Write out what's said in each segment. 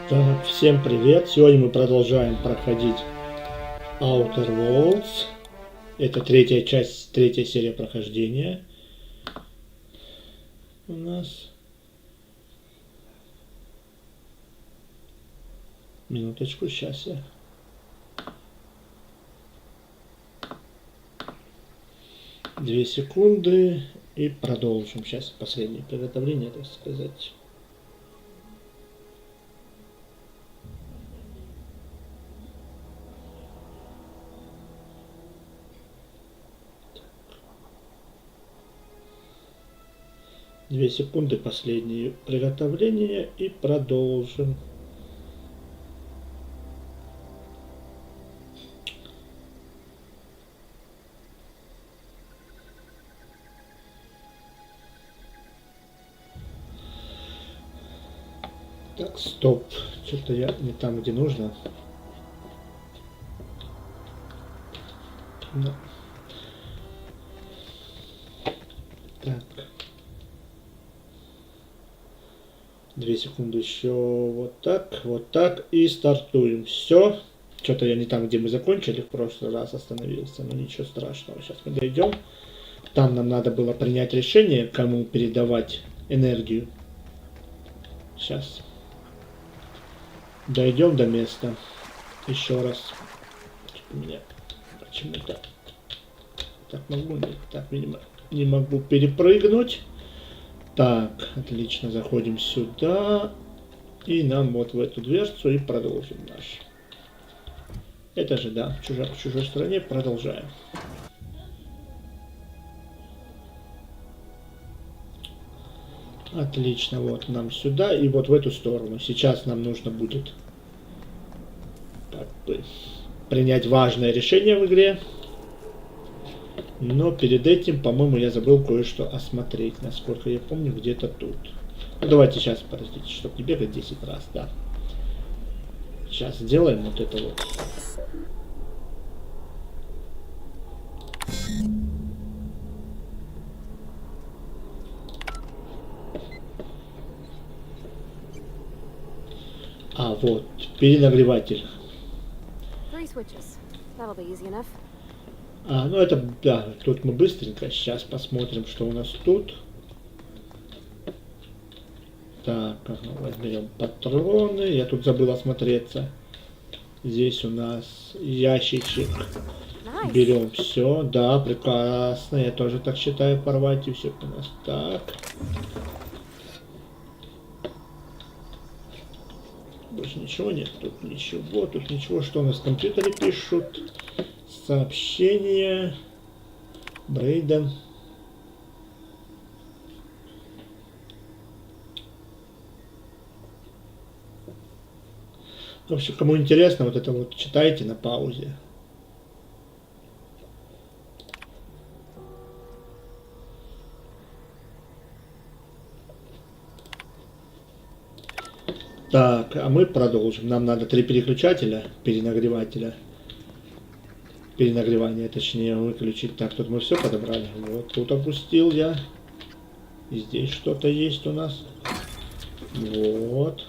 Так, всем привет! Сегодня мы продолжаем проходить Outer Worlds. Это третья часть, третья серия прохождения у нас. Минуточку, сейчас я... Две секунды и продолжим. Сейчас последнее приготовление, так сказать. Две секунды, последнее приготовление и продолжим. Так, стоп. Что-то я не там, где нужно. Ну. Так. 2 секунды еще. Вот так. И стартуем. Все. Что-то я не там, где мы закончили. В прошлый раз остановился. Но ничего страшного. Сейчас мы дойдем. Там нам надо было принять решение, кому передавать энергию. Сейчас. Дойдем до места. Еще раз. У меня почему-то так могу, нет, так видимо не могу перепрыгнуть. Так, отлично, заходим сюда и нам вот в эту дверцу и продолжим наш. Это же да, в чужой стране. Продолжаем. Отлично, вот нам сюда и вот в эту сторону. Сейчас нам нужно будет как бы принять важное решение в игре. Но перед этим, по-моему, я забыл кое-что осмотреть. Насколько я помню, где-то тут. Ну, давайте сейчас, подождите, чтобы не бегать 10 раз, да. Сейчас сделаем вот это вот. А, вот, перенагреватель. А, ну это, да, тут мы быстренько сейчас посмотрим, что у нас тут. Так, ага, возьмем патроны. Я тут забыл осмотреться. Здесь у нас ящичек. Берем все. Да, прекрасно. Я тоже так считаю, порвать. И все у нас так. Больше ничего нет. Тут ничего. Что у нас в компьютере пишут? Сообщение. Брейден. В общем, кому интересно, вот это вот читайте на паузе. Так, а мы продолжим. Нам надо 3 переключателя, перенагревателя. Перенагревание, точнее, выключить. Так, тут мы все подобрали. Вот тут опустил я. И здесь что-то есть у нас. Вот.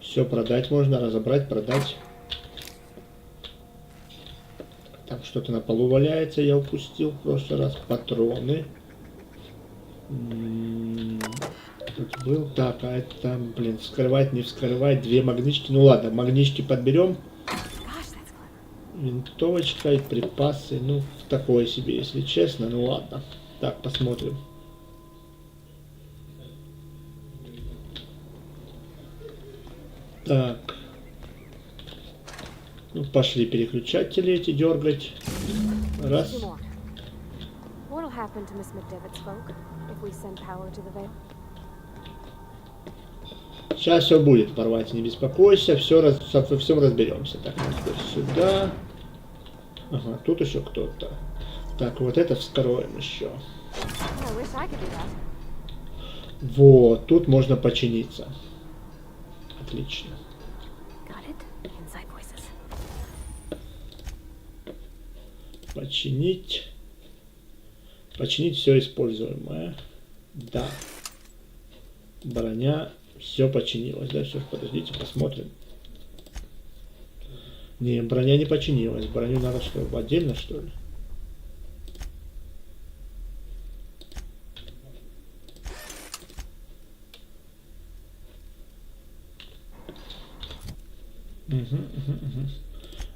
Все продать можно, разобрать, продать. Там что-то на полу валяется, я упустил в прошлый раз. Патроны. Тут был. Так, а это, блин, вскрывать, не вскрывать. 2 магнитки. Ну ладно, магнитки подберем. Винтовочка и припасы. Ну, такое себе, если честно. Ну ладно. Так, посмотрим. Так. Ну, пошли переключатели эти дергать. Раз. Сейчас все будет, порвать, не беспокойся, во всем разберемся. Так, теперь сюда. Ага, тут еще кто-то. Так, вот это вскроем еще. Вот, тут можно починиться. Отлично. Починить. Починить все используемое. Да. Броня. Все починилось, да? Все, подождите, посмотрим. Не, броня не починилась. Броню надо что, отдельно, что ли?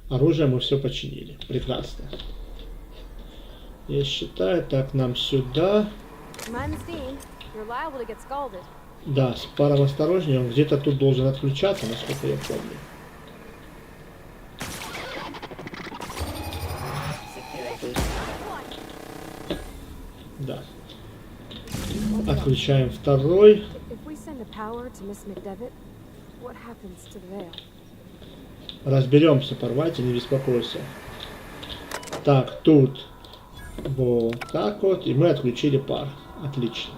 Оружие мы все починили. Прекрасно. Я считаю, так, нам сюда. Да, с паром осторожнее. Он где-то тут должен отключаться, насколько я помню. Да. Отключаем второй. Разберемся, порвайте, не беспокойся. Так, тут вот так вот, и мы отключили пар. Отлично.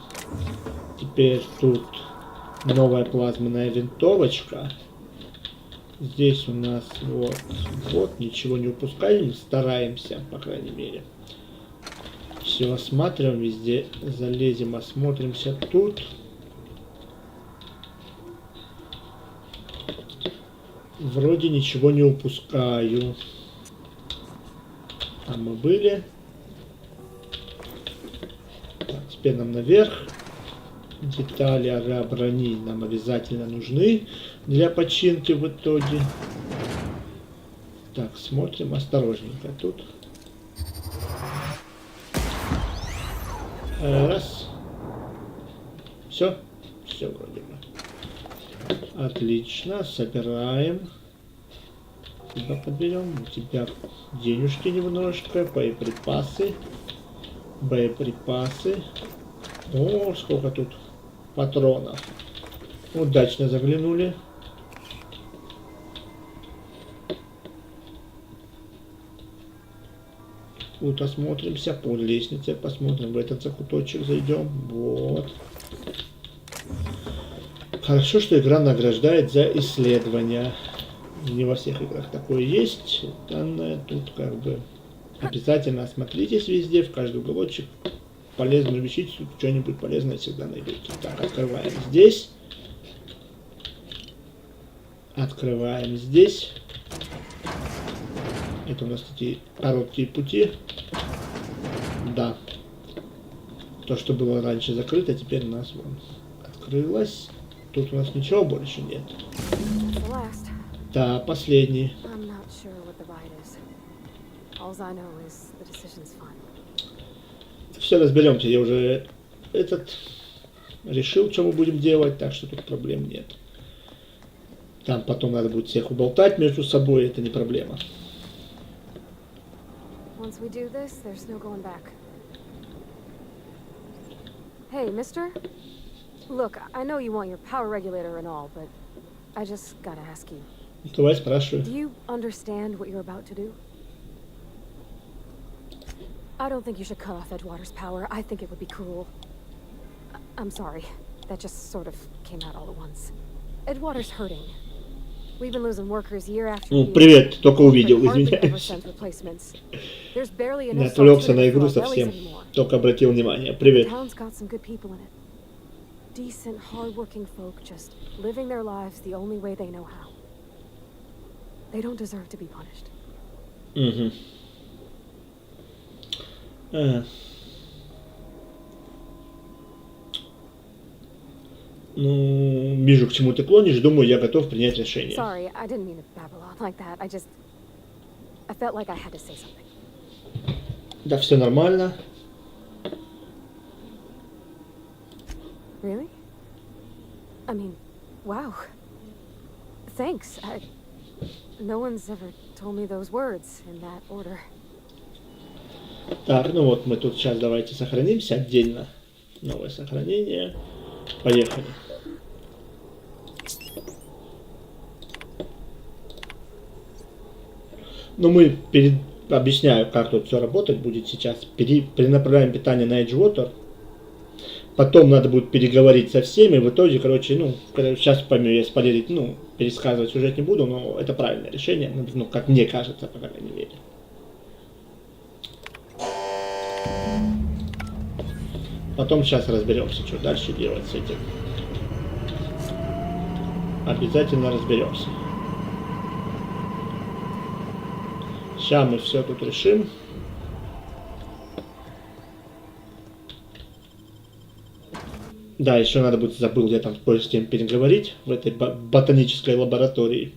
Теперь тут новая плазменная винтовочка. Здесь у нас вот, ничего не упускаем, стараемся, по крайней мере. Все осматриваем, везде залезем, осмотримся тут. Вроде ничего не упускаю. Там мы были. Так, теперь нам наверх. Детали брони нам обязательно нужны для починки в итоге. Так, смотрим осторожненько тут. Раз. Все. Все вроде бы. Отлично. Собираем. Тебя подберем. У тебя денежки немножко. Боеприпасы. Боеприпасы. О, сколько тут патронов. Удачно заглянули. Тут осмотримся, под лестницей посмотрим, в этот закуточек зайдем. Вот. Хорошо, что игра награждает за исследования. Не во всех играх такое есть. Данное тут как бы обязательно осмотритесь везде, в каждый уголочек. Полезную вещицу, что-нибудь полезное всегда найдете. Так, открываем здесь. Открываем здесь. Это у нас такие короткие пути. Да. То, что было раньше закрыто, теперь у нас вон открылось. Тут у нас ничего больше нет. Да, последний. Все разберемся. Я уже решил, что мы будем делать, так что тут проблем нет. Там потом надо будет всех уболтать между собой, это не проблема. Once we do this, there's no going back. Hey, mister? Look, I know you want your power regulator and all, but I just gotta ask you. Давай, спрашивай. Do you understand what you're about to do? I don't think you should cut off Edgewater's power. I think it would be cruel. I'm sorry. That just sort of came out all at once. Edgewater's hurting. We've been losing workers year after year. Привет, только увидел, извиняюсь. Не отвлекся на игру совсем, только обратил внимание. Привет. Decent, hard-working folk just living their lives the only way they know how. They don't deserve to be punished. Угу. Ну, вижу, к чему ты клонишь. Думаю, я готов принять решение. Sorry, I didn't mean to babble on like that. I felt like I had to say something. Да, все нормально. Really? I mean, wow. Thanks. No one's ever told me those words in that order. Так, ну вот мы тут сейчас давайте сохранимся отдельно. Новое сохранение. Поехали. Ну мы объясняю, как тут все работать будет сейчас. Перенаправляем питание на Edgewater. Потом надо будет переговорить со всеми. В итоге, короче, ну, сейчас пойму, я спойлерить, ну, пересказывать сюжет не буду, но это правильное решение, ну, как мне кажется, по крайней мере. Потом сейчас разберемся, что дальше делать с этим. Обязательно разберемся. Сейчас мы все тут решим. Да, еще надо будет, забыл я там кое с кем переговорить в этой ботанической лаборатории.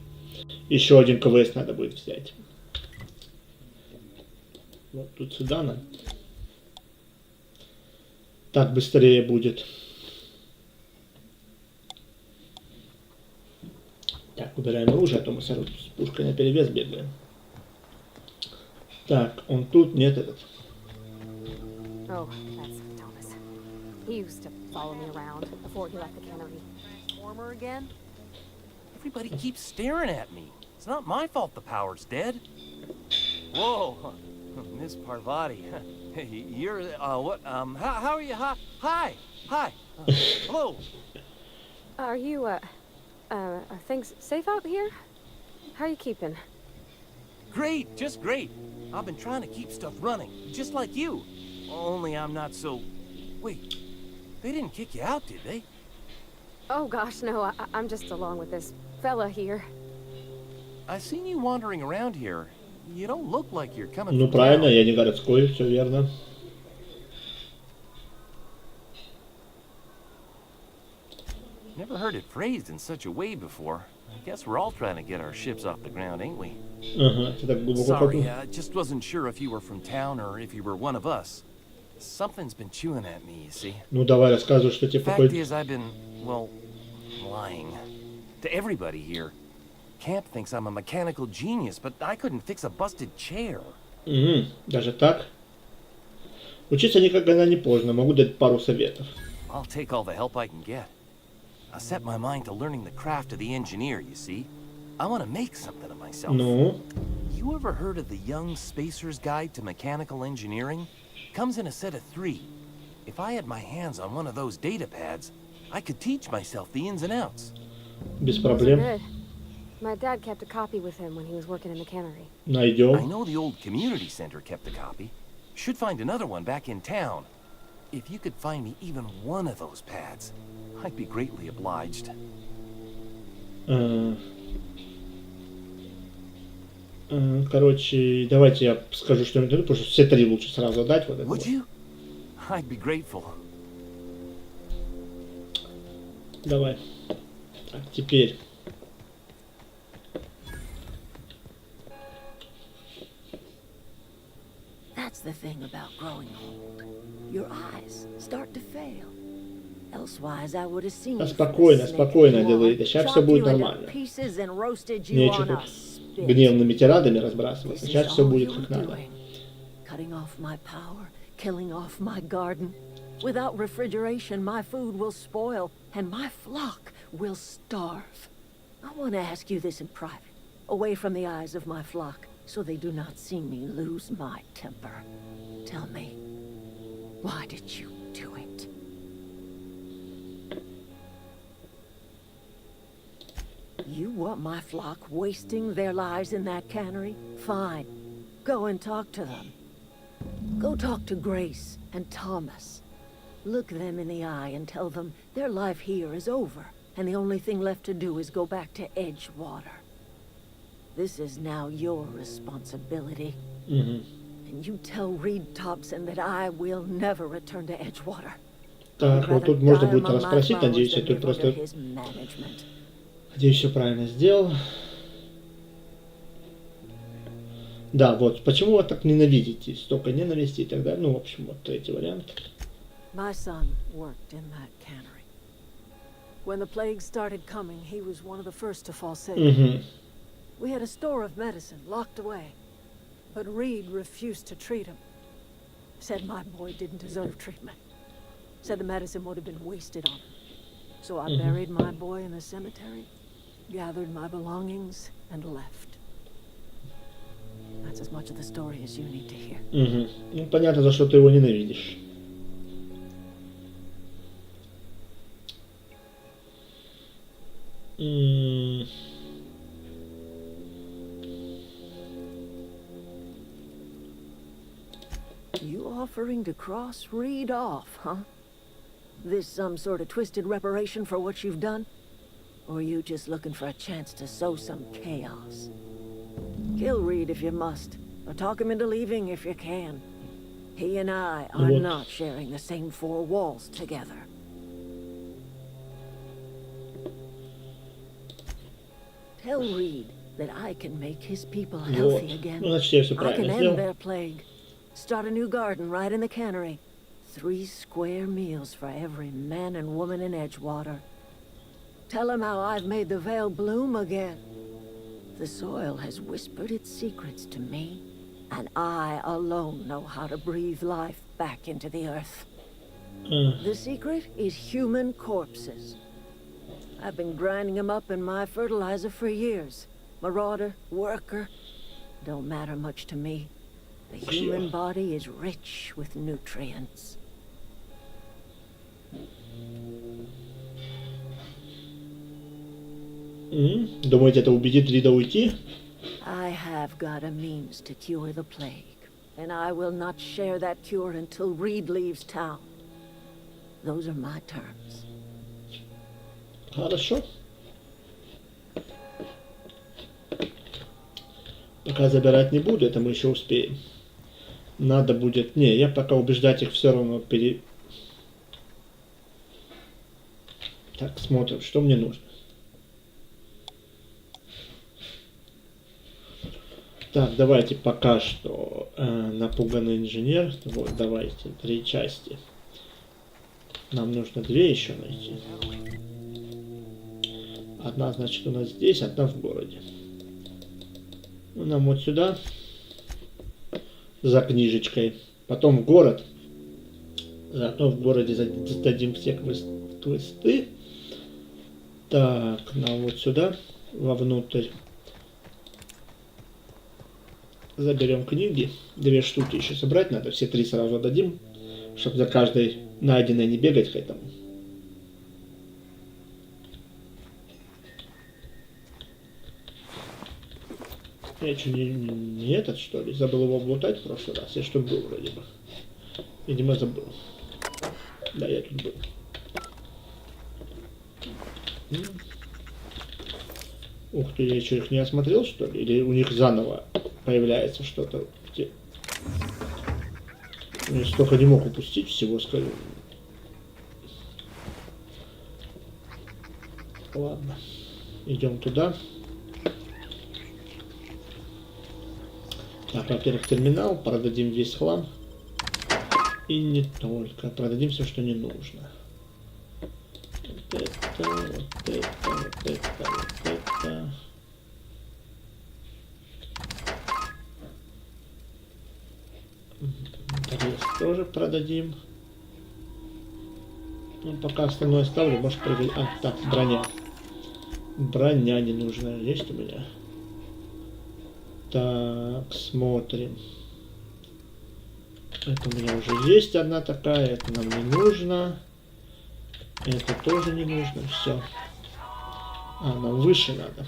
Еще один квест надо будет взять. Вот тут сюда надо. Так быстрее будет. Так, убираем оружие, а то мы с пушкой наперевес бегаем. Так, он тут, нет этот. Oh, that's Thomas. He used to follow me around before he left the cannery. Warmer again? Everybody keeps staring at me. It's not my fault the power's dead. Whoa, Miss Parvati. You're, what, how are you? Hi. Hello. Are you, are things safe out here? How are you keeping? Great, just great. I've been trying to keep stuff running, just like you. Only I'm not so... Wait, they didn't kick you out, did they? Oh gosh, no, I'm just along with this fella here. I seen you wandering around here. You don't look like you're coming Ну from правильно, town. я не городской, все верно. Never heard it phrased in such a way before. I guess we're all trying to get our ships off the ground, ain't we? Ага, ты так глубоко Sorry, копнул. I just wasn't sure if you were from town or if you were one of us. Something's been chewing at me, you see. Ну давай рассказывай, что тебе Fact какой... is, I've been, well, lying. To everybody here. Camp thinks I'm a mechanical genius, but I couldn't fix a busted chair. Даже так? Учиться никогда не поздно, могу дать пару советов. I'll take all the help I can get. I set my mind to learning the craft of the engineer, you see. I want to make something of myself. Ну? You ever heard of the Young Spacer's Guide to Mechanical Engineering? Comes in a set of 3. If I had my hands on one of those data pads, I could teach myself the ins and outs. Без Those are проблем. good. My dad kept a copy with him when he was working in the cannery. I Найдем. know the old community center kept a copy. Should find another one back in town. If you could find me even one of those pads, I'd be greatly obliged. Короче, давайте я скажу что-нибудь, потому что все 3 лучше сразу дать. Вот это Would вот. you? I'd be grateful. Давай. Так, теперь. That's the thing about growing old. Your eyes start to fail. Elsewise, I would have seen Да you спокойно, спокойно, Аделаида. Сейчас все будет нормально. Нечего тут гневными тирадами разбрасываться. Сейчас все будет как надо. Cutting off my power, killing off my garden. Without refrigeration, my food will spoil, and my flock will starve. I want to ask you this in private, away from the eyes of my flock, so they do not see me lose my temper. Tell me, why did you do it? You want my flock wasting their lives in that cannery? Fine. Go and talk to them. Go talk to Grace and Thomas. Look them in the eye and tell them their life here is over, and the only thing left to do is go back to Edgewater. This is now your responsibility. And you tell Reed Thompson that I will never return to Edgewater. Так, вот тут можно будет расспросить, надеюсь, я тут просто... Надеюсь, все правильно сделал. Да, вот, почему вы так ненавидите? Столько ненависти и так далее. Ну, в общем, вот третий вариант. My son worked in that cannery. When the plague started coming, he was one of the first to fall sick. We had a store of medicine locked away, but Reed refused to treat him. Said my boy didn't deserve treatment. Said the medicine would have been wasted on him. So I buried my boy in the cemetery, gathered my belongings, and left. That's as much of the story as you need to hear. Ну, понятно, за что ты его ненавидишь. You offering to cross Reed off, huh? This some sort of twisted reparation for what you've done? Or you just looking for a chance to sow some chaos? Kill Reed if you must, or talk him into leaving if you can. He and I are Вот. not sharing the same four walls together. Tell Reed that I can make his people Вот. healthy again. Ну, значит, я все I can правильно end сделал. their plague. Start a new garden right in the cannery. 3 square meals for every man and woman in Edgewater. Tell him how I've made the Vale bloom again. The soil has whispered its secrets to me, and I alone know how to breathe life back into the earth. The secret is human corpses. I've been grinding them up in my fertilizer for years. Marauder, worker, don't matter much to me. The human body is rich with nutrients. Думаете, это убедит Рида уйти? I have got a means to cure the plague, and I will not share that cure until Reed leaves town. Those are my terms. Хорошо. Пока забирать не буду, это мы еще успеем. Надо будет... Не, я пока убеждать их все равно Так, смотрим, что мне нужно. Так, давайте пока что напуганный инженер. Вот, давайте, 3 части. Нам нужно 2 еще найти. Одна, значит, у нас здесь, одна в городе. Ну, нам вот сюда. За книжечкой. Потом в город. Зато в городе зададим все квесты. Так, нам вот сюда. Вовнутрь. Заберем книги. 2 штуки еще собрать надо. Все 3 сразу дадим. Чтобы за каждой найденной не бегать к этому. Я что, не этот, что ли? Забыл его облутать в прошлый раз. Я что был вроде бы. Видимо, забыл. Да, я тут был. Ух ты, я что, их не осмотрел, что ли? Или у них заново появляется что-то? Я столько не мог упустить всего, скажу. Ладно. Идем туда. Так, во-первых, терминал. Продадим весь хлам. И не только. Продадим все, что не нужно. Вот это, вот это, вот это, вот это. Интерес тоже продадим. Ну, пока остальное оставлю, может прыгать. А, так, броня. Броня ненужная есть у меня. Так, смотрим. Это у меня уже есть одна такая, это нам не нужно. Это тоже не нужно, все. А, нам выше надо.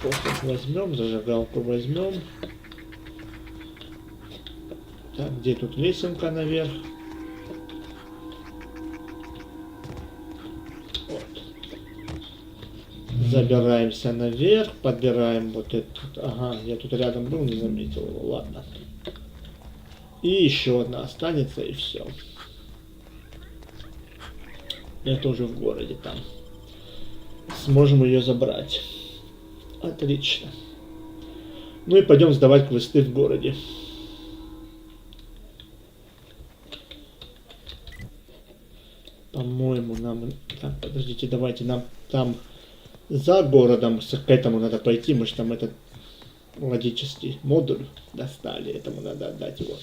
Посох возьмем, зажигалку возьмем. Так, где тут лесенка наверх? Вот. Забираемся наверх, подбираем вот этот. Ага, я тут рядом был, не заметил его, ладно. И еще одна останется, и все. Это уже в городе там. Сможем ее забрать. Отлично. Ну и пойдем сдавать квесты в городе. По-моему, нам... Так, подождите, давайте нам там за городом к этому надо пойти. Мы же там этот логический модуль достали. Этому надо отдать его.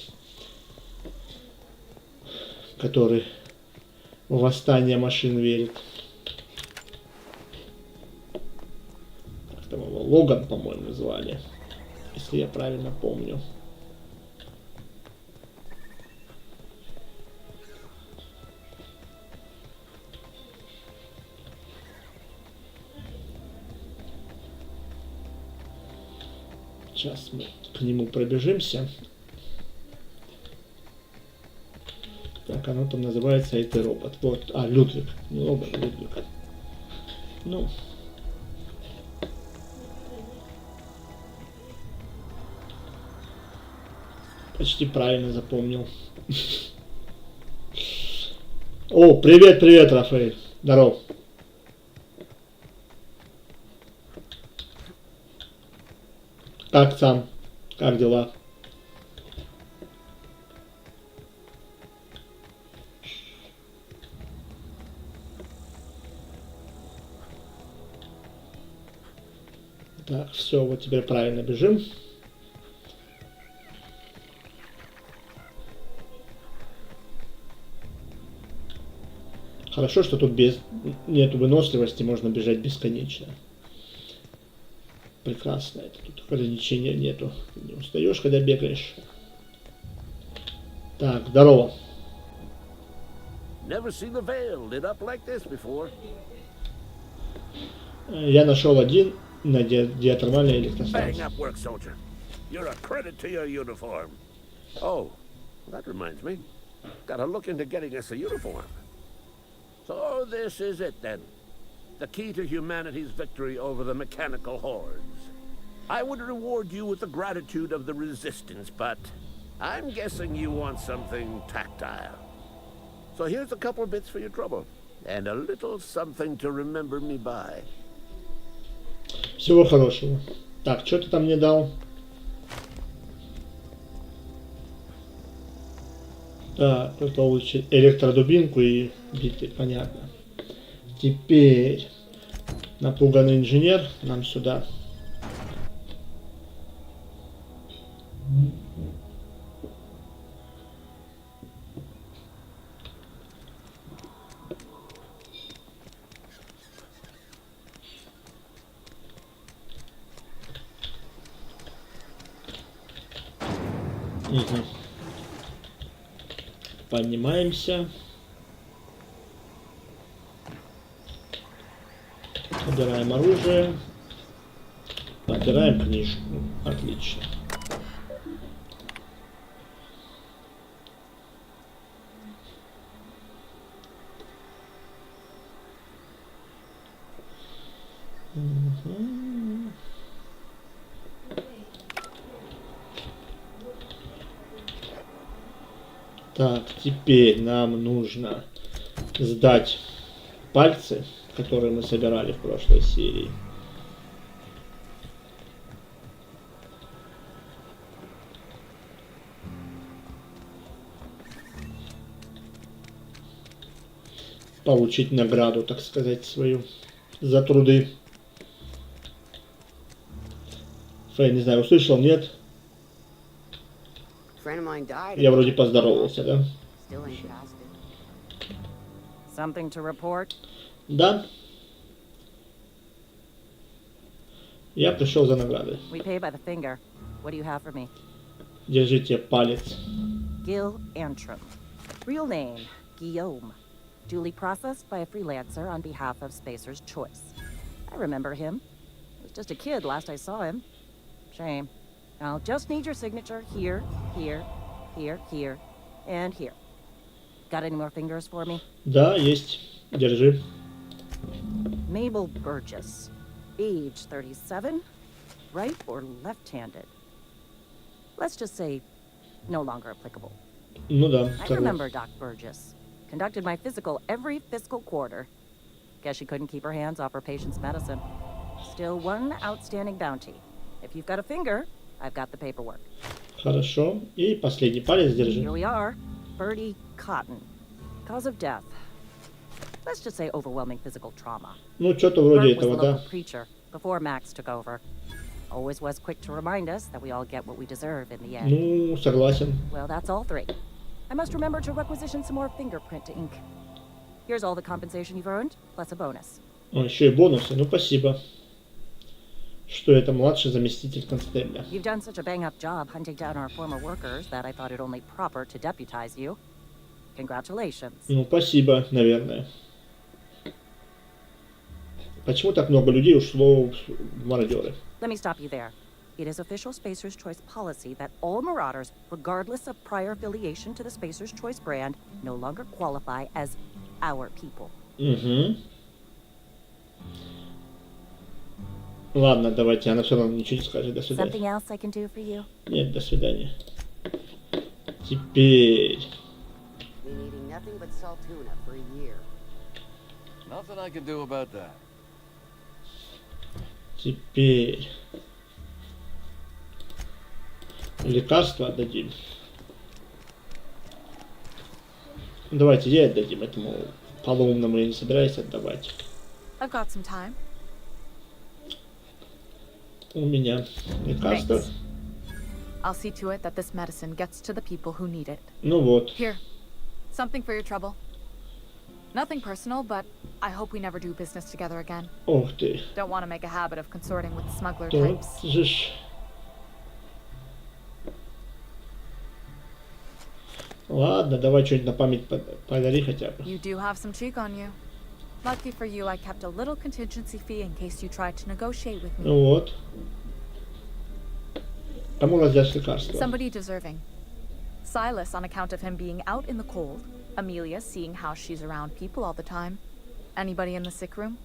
Который в восстание машин верит. Как там его? Логан, по-моему, звали. Если я правильно помню. Сейчас мы к нему пробежимся. Так, как оно там называется, это робот. Вот, Людвиг. Не робот, а Людвиг. Ну. Почти правильно запомнил. О, привет, привет, Рафаэль. Здорово. Как сам? Как дела? Так, все, вот теперь правильно бежим. Хорошо, что тут нету выносливости, можно бежать бесконечно. Прекрасно, это тут ограничения нету. Не устаешь, когда бегаешь. Так, здорово. Never seen the veil lit up like this before. Я нашел один на диатермальной Bang электростанции. up work, soldier. You're a credit to your uniform. Oh, that reminds me. Gotta look into getting us a uniform. So this is it then. The key to humanity's victory over the mechanical hordes. I would reward you with the gratitude of the resistance, but I'm guessing you want something tactile. So here's a couple bits for your trouble, and a little something to remember me by. Всего хорошего. Так, что ты там мне дал? Так, получить электродубинку и биты, понятно. Теперь напуганный инженер нам сюда. Угу. Поднимаемся. Собираем оружие. Подбираем книжку. Отлично. Угу. Так, теперь нам нужно сдать пальцы, которые мы собирали в прошлой серии. Получить награду, так сказать, свою за труды. Фэй, не знаю, услышал, нет? Я вроде поздоровался, да? Something to report? Да. Я пришел за наградой. We pay by the finger. What do you have for me? Держите палец. Gil Antrim. Real name, Guillaume. Duly processed by a freelancer on behalf of Spacer's Choice. I remember him. He was just a kid last I saw him. Shame. I'll just need your signature here, here, here, here, and here. Got any more fingers for me? Да, есть. Держи. Mabel Burgess. Age 37. Right or left-handed? Let's just say no longer applicable. Ну да. I remember Doc Burgess. Conducted my physical every fiscal quarter. Guess she couldn't keep her hands off her patient's medicine. Still one outstanding bounty. If you've got a finger, I've got the paperwork. Хорошо. И последний палец держи. Here we are. Bertie Cotton. Cause of death. Let's just say overwhelming physical trauma. Ну, что-то вроде Bert was the этого, да? local preacher before Max took over. Always was quick to remind us that we all get what we deserve in the end. Ну, согласен. Well, that's all three. I must remember to requisition some more fingerprint ink. Here's all the compensation you've earned, plus a bonus. О, еще и бонусы. Ну, спасибо. Что это младший заместитель констебля. You've done such a bang-up job hunting down our former workers that I thought it only proper to deputize you. Congratulations. Ну, спасибо, наверное. Почему так много людей ушло в мародеры? Let me stop you there. It is official Spacer's Choice policy that all Marauders, regardless of prior affiliation to the Spacer's Choice brand, no longer qualify as our people. Угу. Ладно, давайте, она все равно ничего не скажет. До свидания. Something else I can do for you? Нет, до свидания. Теперь... Been eating nothing but salt tuna for a year. Nothing I can do about that. Теперь... Лекарства отдадим. Давайте ей отдадим, этому полоумному я не собираюсь отдавать. I've got some time. У меня лекарство. Thanks. I'll see to it that this medicine gets to the people who need it. Ну вот. Here, something for your trouble. Nothing personal, but I hope we never do business together again. Ух ты. Don't want to make a habit of consorting with smuggler Тут types. же ж... Ладно, давай что-нибудь на память подари хотя бы. You do have some cheek on you. Lucky for you, I kept a little contingency fee in case you tried to negotiate with me. Ну вот. Кому раздашь лекарство? Somebody deserving. Silas on account of him being out in the cold. Amelia seeing how she's around people all the time. Anybody in the sick room?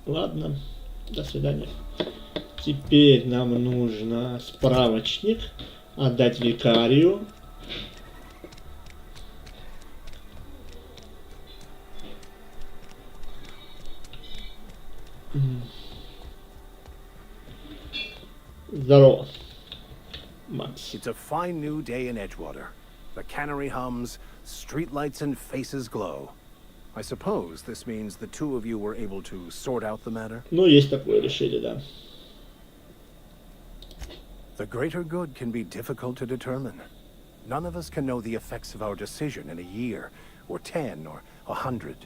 Ладно, до свидания. Теперь нам нужно справочник отдать викарию. Здорово, Макс. It's a fine new day in Edgewater. The cannery hums, streetlights and faces glow. I suppose this means the two of you were able to sort out the matter? Ну, есть такое решение, да. The greater good can be difficult to determine. None of us can know the effects of our decision in a year, or 10, or 100.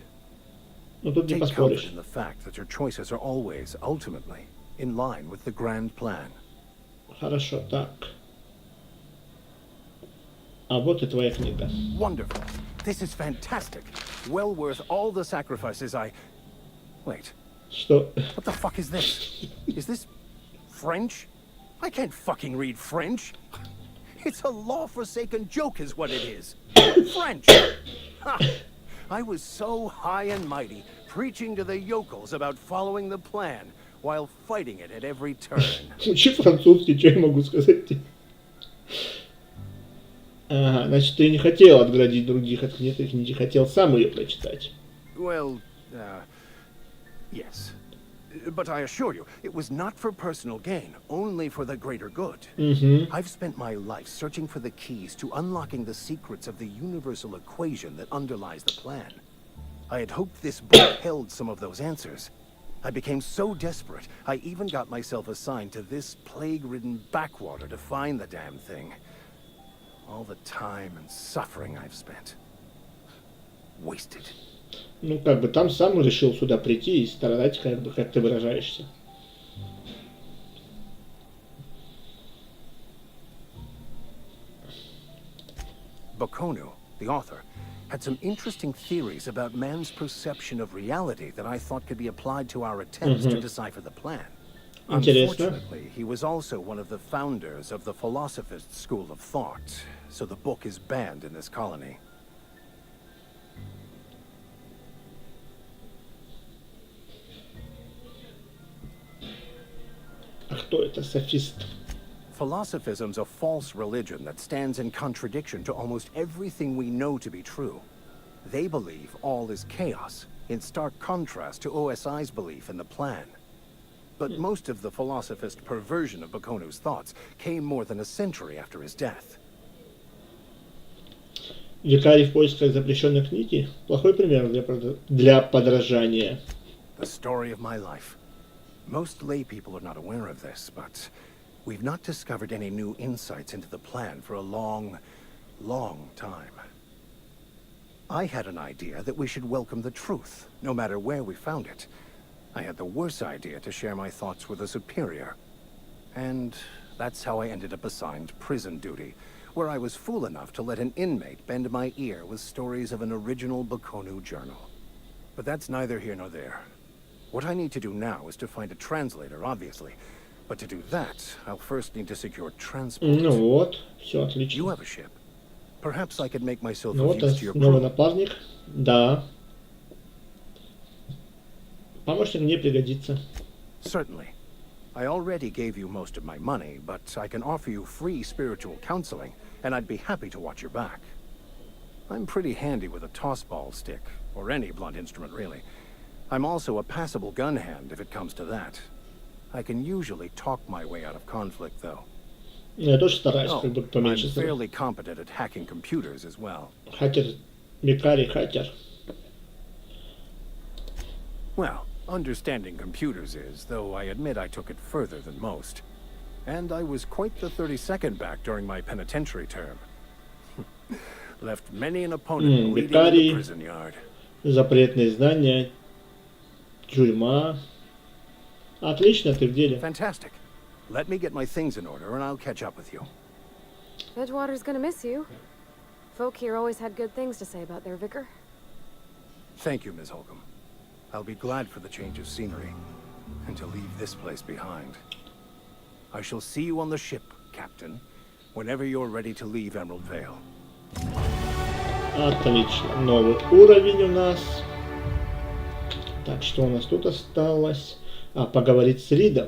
Ну, тут не Take comfort поспоришь. in the fact that your choices are always, ultimately, in line with the grand plan. Хорошо, так. А вот и твоя книга. Wonderful. This is fantastic. Well worth all the sacrifices I... Wait, Что? what the fuck is this? Is this French? I can't fucking read French. It's a law-forsaken joke is what it is. French! Ha! I was so high and mighty, preaching to the yokels about following the plan, while fighting it at every turn. Учи французский, что я могу сказать тебе? Ага, значит, ты не хотел отградить других от книг, ты не хотел сам ее прочитать. Well, yes. But I assure you, it was not for personal gain, only for the greater good. I've spent my life searching for the keys to unlocking the secrets of the universal equation that underlies the plan. I had hoped this book held some of those answers. I became so desperate, I even got myself assigned to this plague-ridden backwater to find the damn thing. All the time and suffering I've spent. Wasted. Ну, как бы там сам решил сюда прийти и страдать, как бы, как ты выражаешься. Bokonu, the author, had some interesting theories about man's perception of reality that I thought could be applied to our attempts to decipher the plan. Интересно. Unfortunately, he was also one of the founders of the Philosophist School of Thought, so the book is banned in this colony. А кто это софист? Philosophism's a false religion that stands in contradiction to almost everything we know to be true. They believe all is chaos, in stark contrast to OSI's belief in the plan. But most of the philosophist perversion of Bakonu's thoughts came more than a century after his death. Викарий в поисках запрещенной книги? Плохой пример для подражания. The story of my life. Most lay people are not aware of this, but we've not discovered any new insights into the plan for a long, long time. I had an idea that we should welcome the truth, no matter where we found it. I had the worse idea to share my thoughts with a superior. And that's how I ended up assigned prison duty, where I was fool enough to let an inmate bend my ear with stories of an original Bokonu journal. But that's neither here nor there. What I need to do now is to find a translator, obviously. But to do that, I'll first need to secure transport. Ну вот, все You отлично. have a ship. Perhaps I could make myself Ну of вот, use to your новый crew. напарник. Да. Помощник мне пригодится. Certainly. I already gave you most of my money, but I can offer you free spiritual counseling, and I'd be happy to watch your back. I'm pretty handy with a tossball stick, or any blunt instrument, really. I'm also a passable gun hand, if it comes to that. I can usually talk my way out of conflict, though. Я тоже стараюсь Oh, как бы I'm поменьше. fairly competent at hacking computers as well. Хакер, Микари хакер. Well, understanding computers is, though I admit I took it further than most. And I was quite the 32nd back during my penitentiary term. Left many an opponent bleeding in Викарий. the prison yard. Запретные здания. Тюрьма. Отлично, ты в деле. Fantastic. Let me get my things in order and I'll catch up with you. Edgewater's gonna miss you. Folk here always had good things to say about their vicar. Thank you, Ms. Holcomb. I'll be glad for the change of scenery and to leave this place behind. I shall see you on the ship, Captain, whenever you're ready to leave Emerald Vale. Отлично. Новый уровень у нас. Так, что у нас тут осталось? Поговорить с Ридом.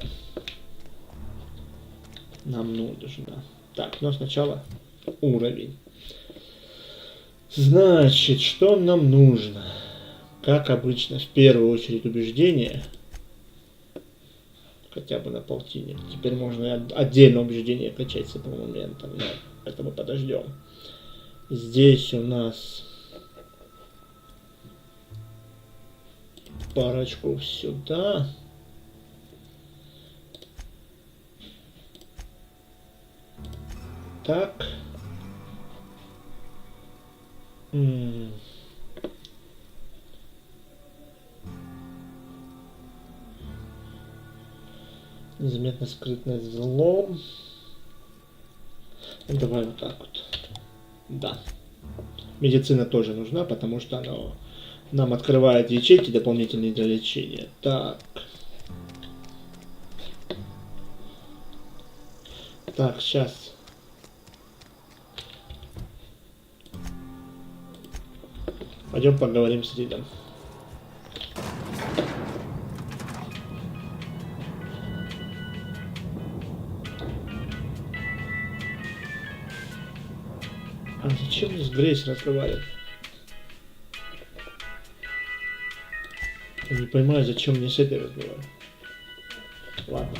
Нам нужно. Так, но сначала уровень. Значит, что нам нужно? Как обычно, в первую очередь убеждение. Хотя бы на полтинник. Теперь можно отдельно убеждение качать с этого момента. Но это мы подождем. Здесь у нас парочку сюда. Так. Незаметно скрытный взлом. Давай вот так вот. Да. Медицина тоже нужна, потому что она нам открывает ячейки дополнительные для лечения. Так. Так, сейчас. Пойдем поговорим с Ридом. А зачем мне с Грейс разговаривать? Я не понимаю, зачем мне с этой разговаривать. Ладно.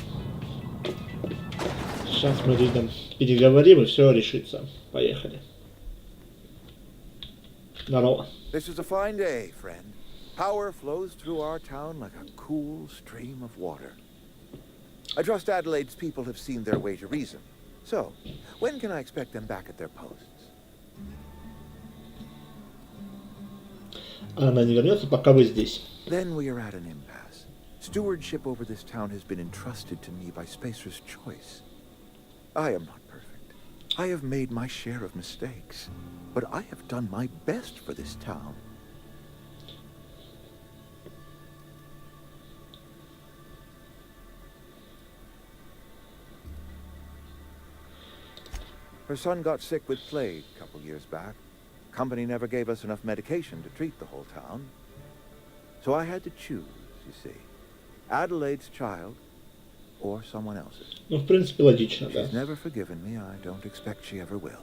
Сейчас мы Ридом переговорим и все решится. Поехали. Здорово. This is a fine day, friend. Power flows through our town like a cool stream of water. I trust Adelaide's people have seen their way to reason. So, when can I expect them back at their posts? Она не вернется, пока вы здесь. Then we are at an impasse. Stewardship over this town has been entrusted to me by Spacer's choice. I am not perfect. I have made my share of mistakes. But I have done my best for this town. Her son got sick with plague a couple years back. Company never gave us enough medication to treat the whole town. So I had to choose, you see. Adelaide's child or someone else's. Ну, в принципе, логично, да. She's never forgiven me. I don't expect she ever will.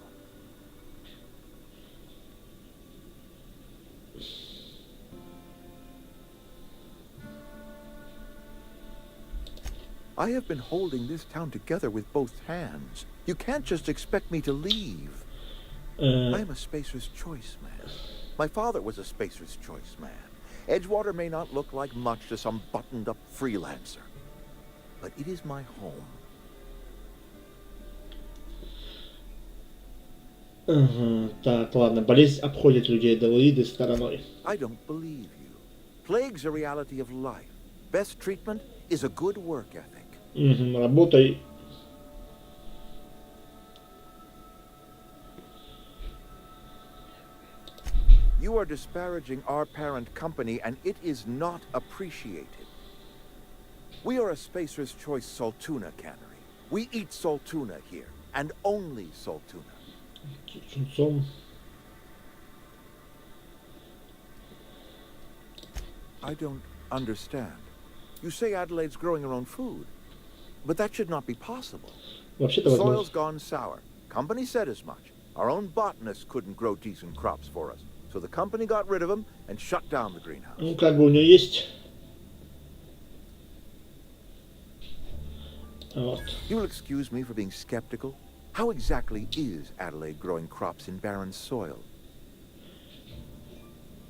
I have been holding this town together with both hands. You can't just expect me to leave. I'm a Spacer's Choice man. My father was a Spacer's Choice man. Edgewater may not look like much to some buttoned-up freelancer, but it is my home. Так, ладно. Болезнь обходит людей Аделаиды стороной. I don't believe you. Plague's a reality of life. Best treatment is a good work ethic. Работай. You are disparaging our parent company, and it is not appreciated. We are a Spacer's Choice Saltuna cannery. We eat Saltuna here, and only Saltuna. Тунцом. I don't understand. You say Adelaide's growing her own food, but that should not be possible. Вообще-то The soil's возможно. gone sour. Company said as much. Our own botanist couldn't grow decent crops for us, so the company got rid of him and shut down the greenhouse. Ну, как бы у нее есть. Вот. You'll excuse me for being skeptical. How exactly is Adelaide growing crops in barren soil?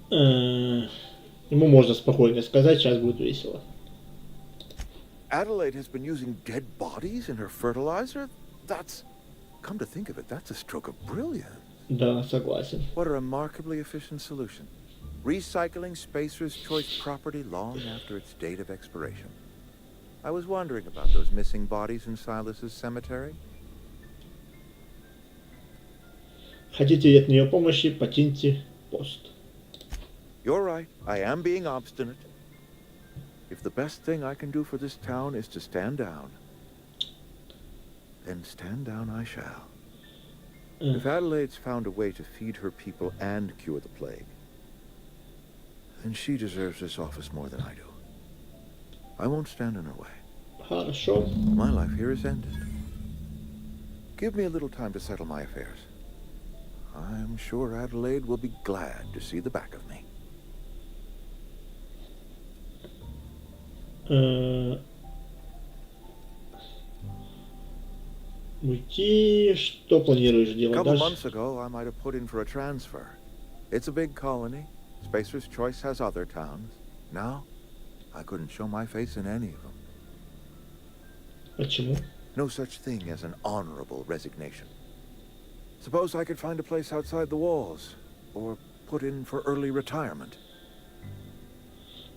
Ему можно спокойно сказать, сейчас будет весело. Adelaide has been using dead bodies in her fertilizer? That's... Come to think of it, that's a stroke of brilliance. Да, согласен. What a remarkably efficient solution. Recycling Spacer's Choice property long after its date of expiration. I was wondering about those missing bodies in Silas's cemetery. Хотите от нее помощи, покиньте пост. You're right, I am being obstinate. If the best thing I can do for this town is to stand down, then stand down I shall. If Adelaide's found a way to feed her people and cure the plague, then she deserves this office more than I do. I won't stand in her way. Хорошо. My life here is ended. Give me a little time to settle my affairs. I'm sure Adelaide will be glad to see the back of me. Уйти. Что планируешь A делать couple дальше? months ago, I might have put in for a transfer. It's a big colony. Spacer's Choice has other towns. Now, I couldn't show my face in any of them. Почему? No such thing as an honorable resignation. Suppose I could find a place outside the walls, or put in for early retirement.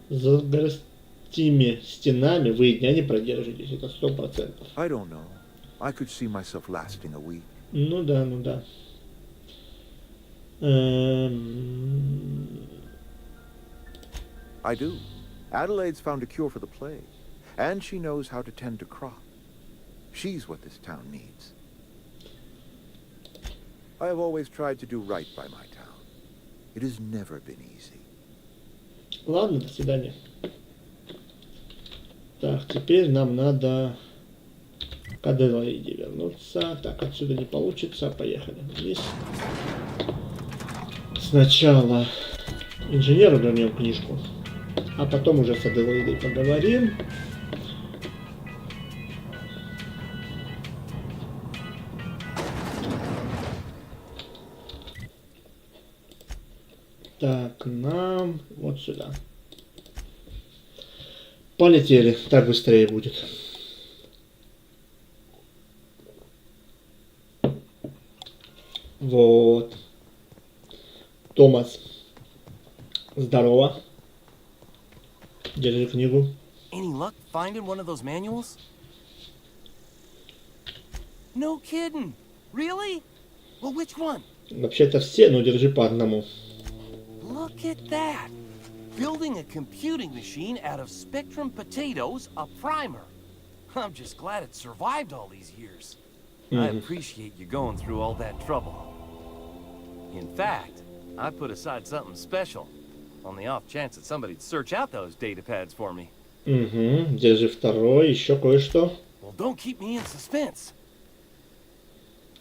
За городскими стенами вы дня не продержитесь, это 100%. I don't know. I could see myself lasting a week. Ну да, ну да. I do. Adelaide's found a cure for the plague, and she knows how to tend to crops. She's what this town needs. I have always tried to do right by my town. It has never been easy. Ладно, до свидания. Так, теперь нам надо к Аделаиде вернуться. Так, отсюда не получится. Поехали вниз. Сначала инженеру вернем книжку, а потом уже с Аделаидой поговорим. Так, нам вот сюда. Полетели, так быстрее будет. Вот. Томас. Здорово. Держи книгу. Any luck finding one of those manuals? No kidding. Really? Well, which one? Вообще-то все, но держи по одному. Look at that. Building a computing machine out of Spectrum potatoes, a primer. I'm just glad it survived all these years. I appreciate you going through all that trouble. In fact, I put aside something special on the off chance that somebody'd search out those data pads for me. Угу, держи второй, еще кое-что. Well, don't keep me in suspense.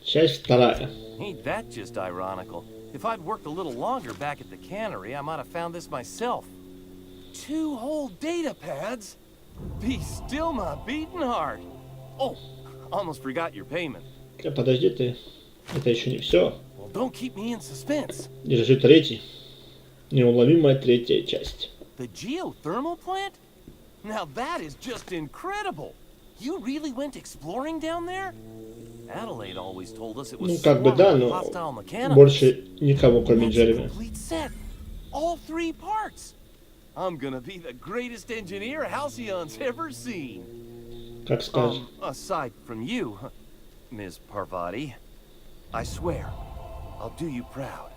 Часть вторая. Ain't that just ironical? If I'd worked a little longer back at the cannery, I might have found this myself. 2 whole data pads? Be still my beating heart. Oh, almost forgot your payment. Подожди ты, это еще не все. Well, don't keep me in suspense. Держи третий. Неуловимая третья часть. The geothermal plant? Now that is just incredible. You really went exploring down there? Adelaide always told us it was Ну, как бы да, swarming with но hostile mechanicals. больше никого, кроме That's a Джереми. complete set. All 3 parts. I'm gonna be the greatest engineer Halcyon's ever seen. Как скажешь. Aside from you, Ms. Parvati, I swear, I'll do you proud.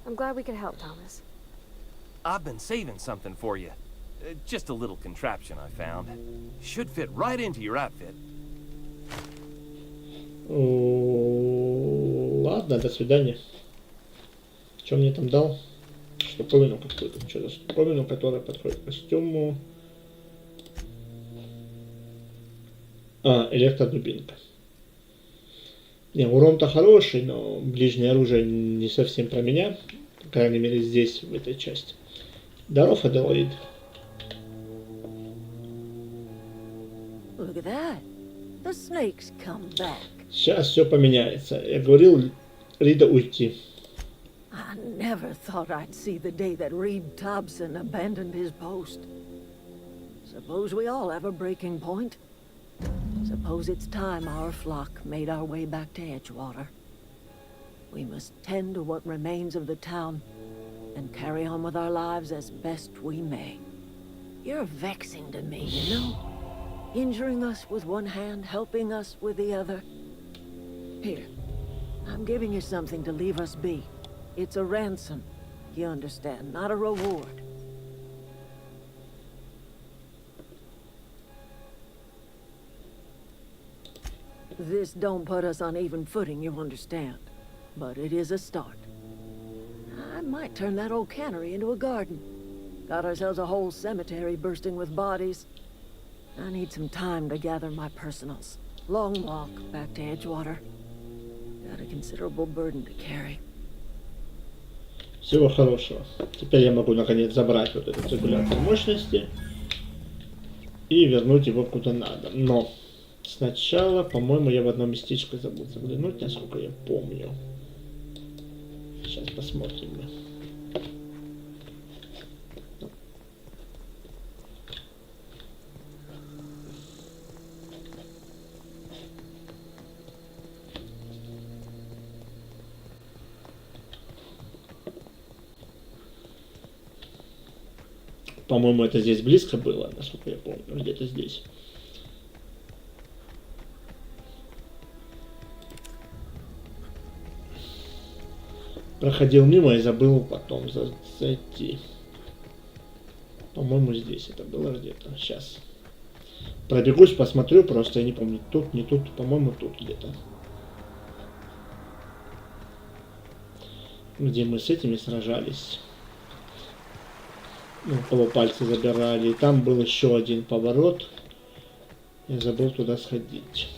I'm glad we could help, Thomas. I've been saving something for you. Just a little contraption I found. Should fit right into your outfit. Ладно, до свидания. Что мне там дал? Штуковину какую-то. Что за штуковину, которая подходит к костюму? Электродубинка. Не, урон-то хороший, но ближнее оружие не совсем про меня. По крайней мере, здесь, в этой части. Здоров, Аделаид. Look at that. The snake's come back. Сейчас все поменяется. Я говорил Рида уйти. I never thought I'd see the day that Reed Thompson abandoned his post. Suppose we all have a breaking point. Suppose it's time our flock made our way back to Edgewater. We must tend to what remains of the town and carry on with our lives as best we may. You're vexing to me, you know? Injuring us with one hand, helping us with the other. Here, I'm giving you something to leave us be. It's a ransom, you understand, not a reward. This don't put us on even footing, you understand. But it is a start. I might turn that old cannery into a garden. Got ourselves a whole cemetery bursting with bodies. I need some time to gather my personals. Long walk back to Edgewater. Got a considerable burden to carry. Всего хорошего. Теперь я могу наконец забрать вот этот регулятор мощности и вернуть его куда надо. Но сначала, по-моему, я в одно местечко забыл заглянуть, насколько я помню. Сейчас посмотрим. По-моему, это здесь близко было, насколько я помню, где-то здесь. Проходил мимо и забыл потом зайти. По-моему, здесь это было где-то. Сейчас. Пробегусь, посмотрю, просто я не помню. Тут, не тут, по-моему, тут где-то. Где мы с этими сражались. Ну, полупальцы забирали. И там был еще один поворот. Я забыл туда сходить.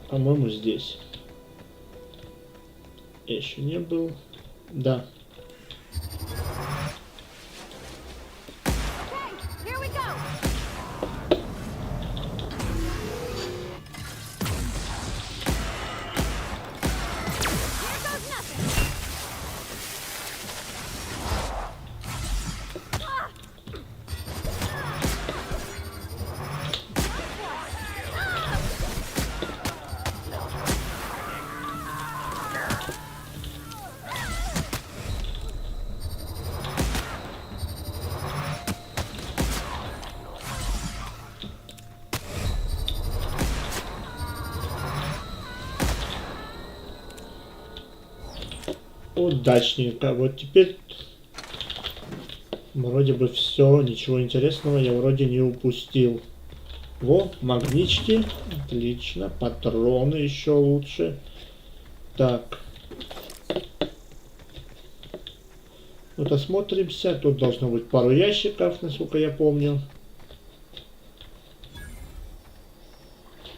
По-моему, здесь. Я еще не был. Да. Удачненько. Вот теперь вроде бы все, ничего интересного я вроде не упустил. Во, магнички. Отлично. Патроны еще лучше. Так. Вот осмотримся. Тут должно быть пару ящиков, насколько я помню.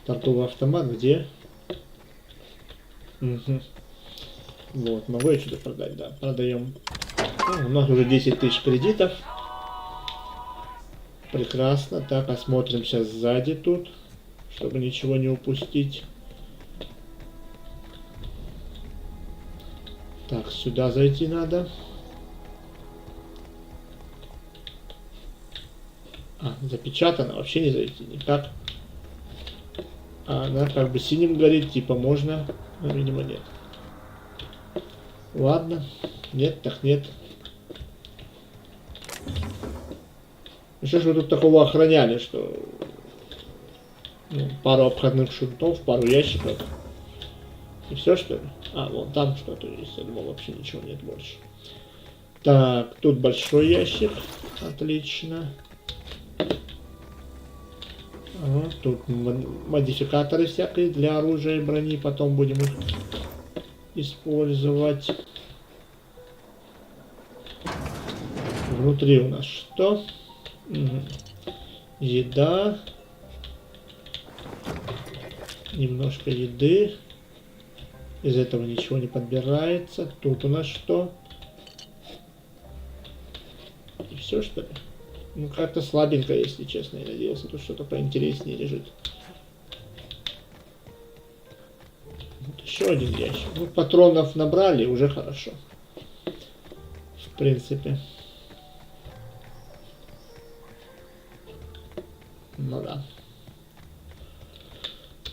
Торговый автомат где? Угу. Вот, могу я что-то продать, да, продаем. Ну, у нас уже 10 тысяч кредитов. Прекрасно. Так, осмотримся сзади тут, чтобы ничего не упустить. Так, сюда зайти надо. Запечатано, вообще не зайти никак. Она как бы синим горит, типа можно, но видимо нет. Ладно, нет, так нет. Что ж вы тут такого охраняли, что пару обходных шунтов, пару ящиков. И все, что ли? А, вон там что-то есть. Я думал, вообще ничего нет больше. Так, тут большой ящик. Отлично. Ага, тут модификаторы всякие для оружия и брони. Потом будем их использовать. Внутри у нас что? Угу. Еда. Немножко еды. Из этого ничего не подбирается. Тут у нас что? И все, что ли? Ну, как-то слабенько, если честно. Я надеялся, тут что-то поинтереснее лежит. Вот еще один ящик. Ну, патронов набрали, уже хорошо. В принципе. Ну да.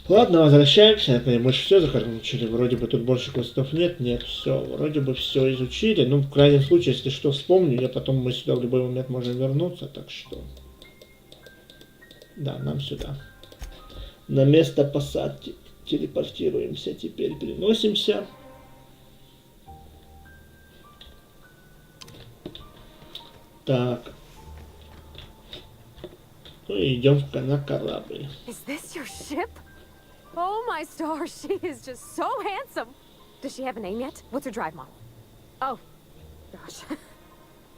Ладно, возвращаемся. Мы же все закончили. Вроде бы тут больше квестов нет. Нет, все. Вроде бы все изучили. Ну, в крайнем случае, если что вспомню, мы сюда в любой момент можем вернуться. Так что... Да, нам сюда. На место посадки телепортируемся. Теперь переносимся. Так. Ну и идем на корабль. Oh my stars, she is just so handsome. Does she have a name yet? What's her drive model? Oh, gosh.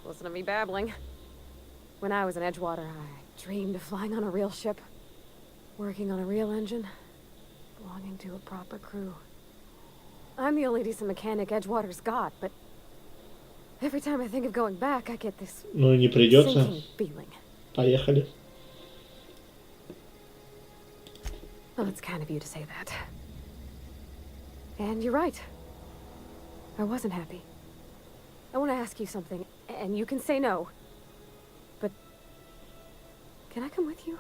Listen to me babbling. When I was in Edgewater, I dreamed of flying on a real ship, working on a real engine, belonging to a proper crew. I'm the only decent mechanic Edgewater's got, but every time I think of going back, I get this Ну не придется. sinking feeling. Поехали. Well, it's kind of you to say that. And you're right. I wasn't happy. I want to ask you something, and you can say no. But can I come with you?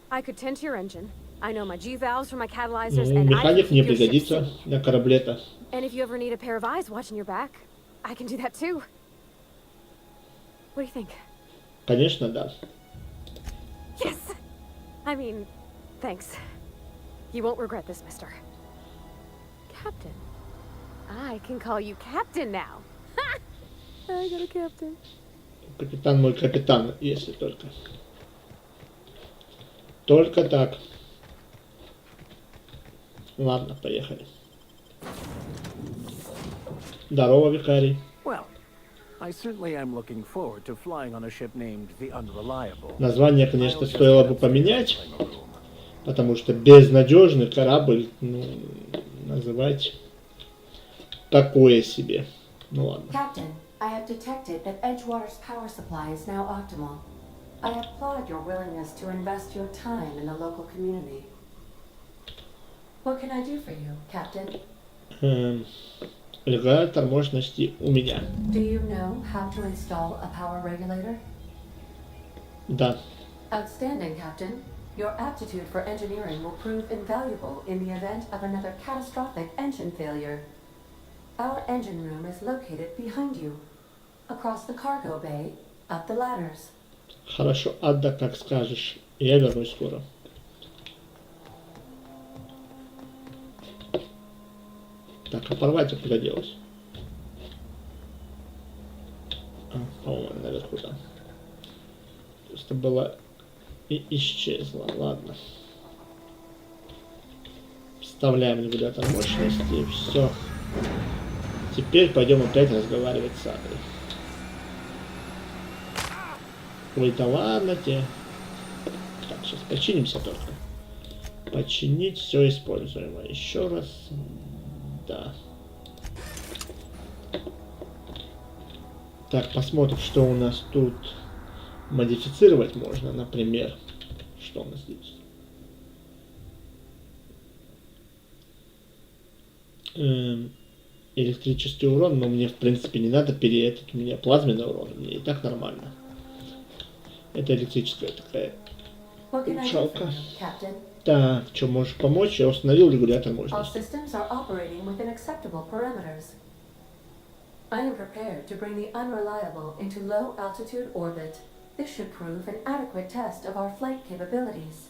I could tend to your engine. I know my G-valves for my catalyzers, Ну, and I can механик не keep your ship пригодится singing. на корабле-то. And if you ever need a pair of eyes watching your back, I can do that too. What do you think? Конечно, да. Yes! I mean, thanks. You won't regret this, mister. Captain. I can call you Captain now. Ha! I got a captain. Капитан мой капитан, если только. Только так. Ладно, поехали. Здорово, викарий. Well, I certainly am looking forward to flying on a ship named the Unreliable. Название, конечно, стоило бы поменять, потому что безнадежный корабль, ну, называть такое себе. Ну ладно. Captain, I have detected that Edgewater's power supply is now optimal. I applaud your willingness to invest your time in the local community. What can I do for you, Captain? Регулятор мощности у меня. Do you know how to install a power regulator? Да. Outstanding, Captain. Your aptitude for engineering will prove invaluable in the event of another catastrophic engine failure. Our engine room is located behind you, across the cargo bay, up the ladders. Хорошо, Адда, как скажешь. Я вернусь скоро. Так, а порвать куда делась? А, по-моему, наверху там. Просто была и исчезла. Ладно. Вставляем регулятор мощности. Все. Теперь пойдем опять разговаривать с Адрой. Ой, да ладно тебе. Так, сейчас починимся только. Починить все используемое. Еще раз. Да. Так, посмотрим, что у нас тут модифицировать можно. Например, что у нас здесь? Электрический урон, но мне в принципе не надо переедать. У меня плазменный урон, мне и так нормально. Это электрическая такая шалка. Так, что, можешь помочь? Я установил регулятор мощности. I am prepared to bring the Unreliable into low altitude orbit. This should prove an adequate test of our flight capabilities.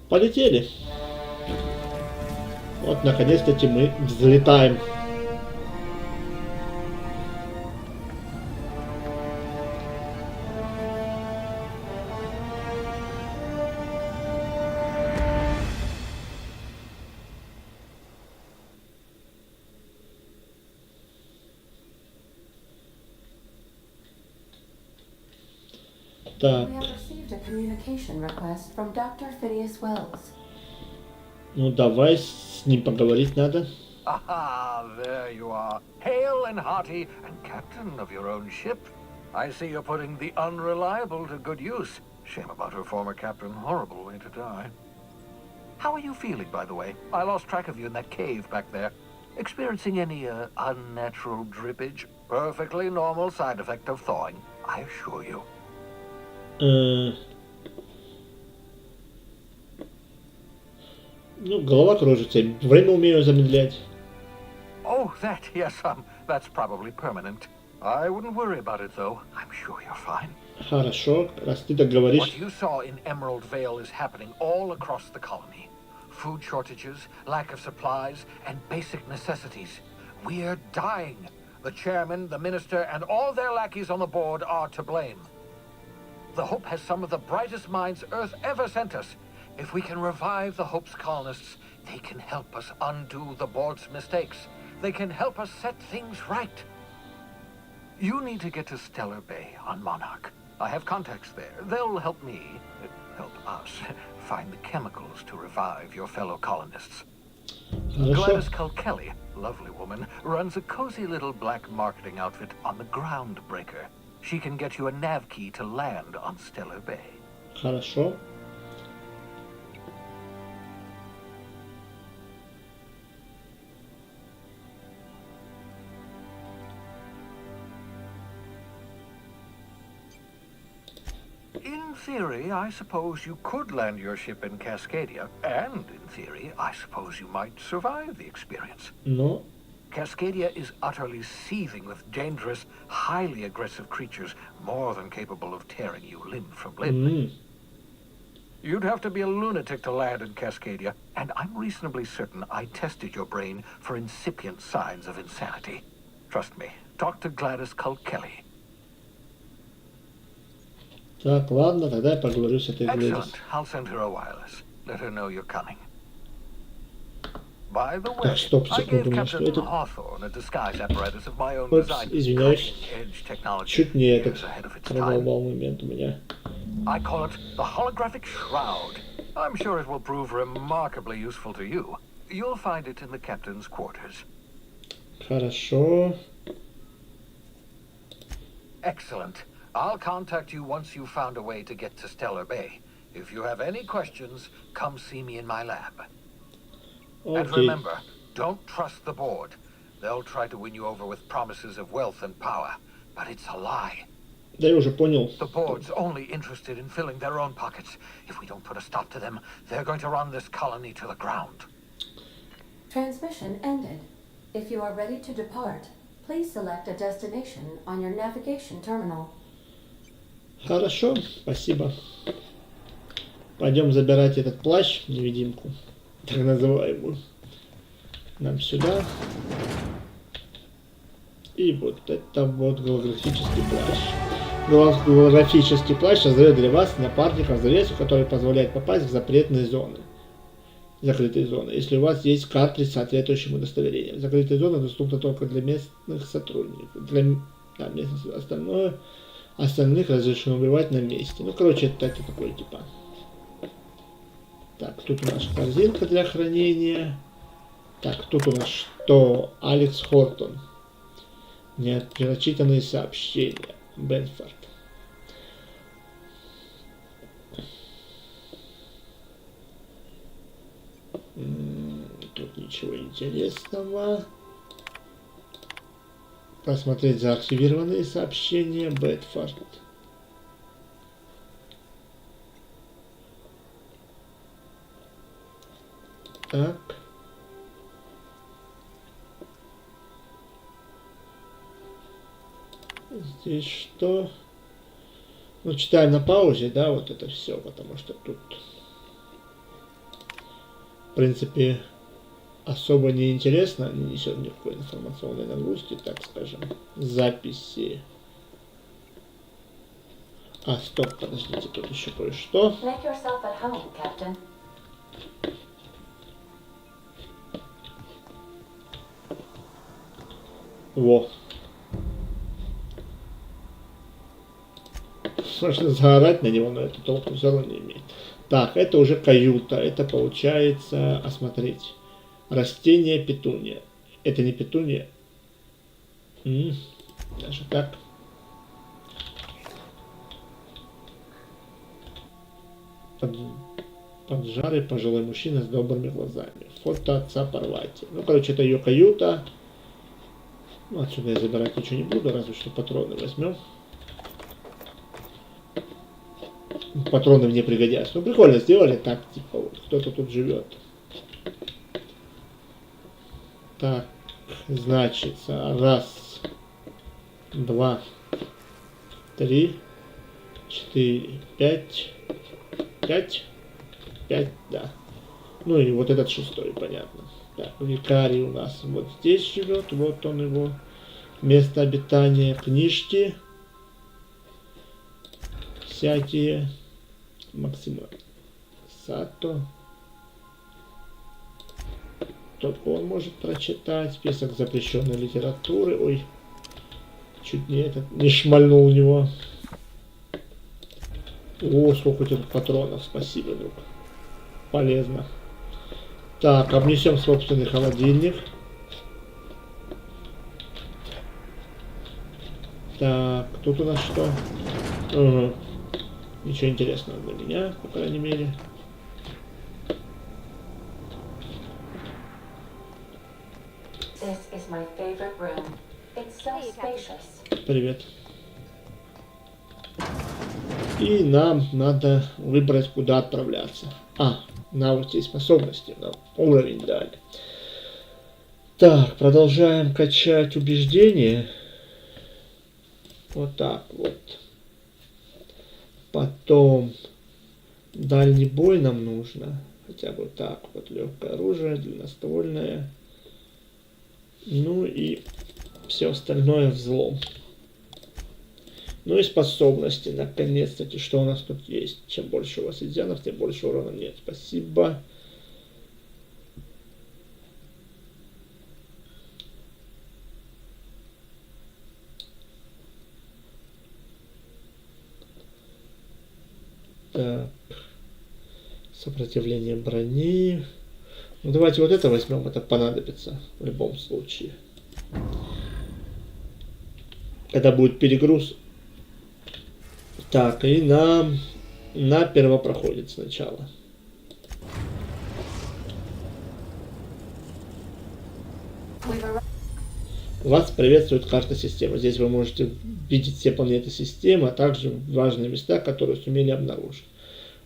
Полетели. Вот, наконец-таки мы взлетаем. Так, We have received a communication request from Dr. Phineas Wells. ну давай с ним поговорить надо. Aha, there you are. Hale and hearty, and captain of your own ship. I see you're putting the unreliable to good use. Shame about her former captain. Horrible way to die. How are you feeling, by the way? I lost track of you in that cave back there. Experiencing any, unnatural drippage? Perfectly normal side effect of thawing, I assure you. Ну, голова кружится. Время умею замедлять. Oh, that, yes, that's probably permanent. I wouldn't worry about it, though. I'm sure you're fine. Хорошо, раз ты так говоришь. What you saw in Emerald Vale is happening all across the colony. Food shortages, lack of supplies, and basic necessities. We're dying. The chairman, the minister, and all their lackeys on the board are to blame. The Hope has some of the brightest minds Earth ever sent us. If we can revive the Hope's colonists, they can help us undo the board's mistakes. They can help us set things right. You need to get to Stellar Bay on Monarch. I have contacts there. They'll help me, help us, find the chemicals to revive your fellow colonists. Хорошо. Gladys Kelly, lovely woman, runs a cozy little black marketing outfit on the Groundbreaker. She can get you a nav key to land on Stellar Bay. Хорошо. In theory, I suppose you could land your ship in Cascadia, and in theory, I suppose you might survive the experience. Но Cascadia is utterly seething with dangerous, highly aggressive creatures, more than capable of tearing you limb from limb. You'd have to be a lunatic to land in Cascadia, and I'm reasonably certain I tested your brain for incipient signs of insanity. Trust me, talk to Gladys Kelly. так, ладно, тогда я поговорю с этой Глэдис. Excellent. I'll send her a wireless. Let her know you're coming. By the way, Так, стоп, I секунду, gave у меня что Captain это? Hawthorne a disguise apparatus of my own Упс, design. извиняюсь. Cutting-edge technology, Чуть не этот years ahead of its time. проворвал момент у меня. I call it the holographic shroud. I'm sure it will prove remarkably useful to you. You'll find it in the captain's quarters. Хорошо. Excellent. I'll contact you once you've found a way to get to Stellar Bay. If you have any questions, come see me in my lab. And Окей. remember, don't trust the board. They'll try to win you over with promises of wealth and power, but it's a lie. Да я уже понял. The board's only interested in filling their own pockets. If we don't put a stop to them, they're going to run this colony to the ground. Transmission ended. If you are ready to depart, please select a destination on your navigation terminal. Хорошо, спасибо. Пойдем забирать этот плащ, невидимку, так называемую. Нам сюда. И вот это вот голографический плащ. Голографический плащ создает для вас напарников завесу, который позволяет попасть в запретные зоны. Закрытые зоны. Если у вас есть картридж с соответствующим удостоверением. Закрытые зоны доступны только для местных сотрудников. Для местных остальных разрешено убивать на месте. Ну, короче, это такой типа. Так, тут у нас корзинка для хранения. Так, тут у нас что? Алекс Хортон. Непрочитанные сообщения. Бенфорд. Тут ничего интересного. Посмотреть заархивированные сообщения. Бетфорд. Так. Здесь что? Ну, читаем на паузе, да, вот это все, потому что тут, в принципе, особо не интересно, не несет никакой информационной нагрузки, так скажем. Записи. А, стоп, подождите, тут еще кое-что. Make yourself at home, Captain. Во. Можно заорать на него, но это толку все равно не имеет. Так, это уже каюта. Это получается осмотреть. Растение петуния. Это не петуния. Даже так. Поджарый пожилой мужчина с добрыми глазами. Фото отца Парвати. Ну, короче, это ее каюта. Ну, отсюда я забирать ничего не буду, разве что патроны возьмем. Патроны мне пригодятся. Ну, прикольно сделали так, типа, вот, кто-то тут живет. Так, значит, раз, два, три, четыре, пять, да. Ну и вот этот шестой, понятно. Так, викарий у нас вот здесь живет, вот он его место обитания, книжки всякие. Максима Сато. Только он может прочитать. Список запрещенной литературы. Ой, чуть не шмальнул у него. О, сколько у тебя патронов. Спасибо, друг. Полезно. Так, обнесем собственный холодильник. Так, тут у нас что? Угу. Ничего интересного для меня, по крайней мере. This is my favorite room. It's so spacious. Привет. И нам надо выбрать, куда отправляться. Навыки и способности. Нам уровень дали. Так, продолжаем качать убеждения. Вот так вот. Потом дальний бой нам нужно. Хотя бы так вот. Легкое оружие, длинноствольное. Ну и все остальное взлом. Ну и способности. Наконец-таки, что у нас тут есть. Чем больше у вас изъянов, тем больше урона нет. Спасибо. Так. Сопротивление брони. Ну давайте вот это возьмем. Это понадобится в любом случае. Когда будет перегруз. Так, и нам на первопроходец сначала. Вас приветствует карта системы. Здесь вы можете видеть все планеты системы, а также важные места, которые сумели обнаружить.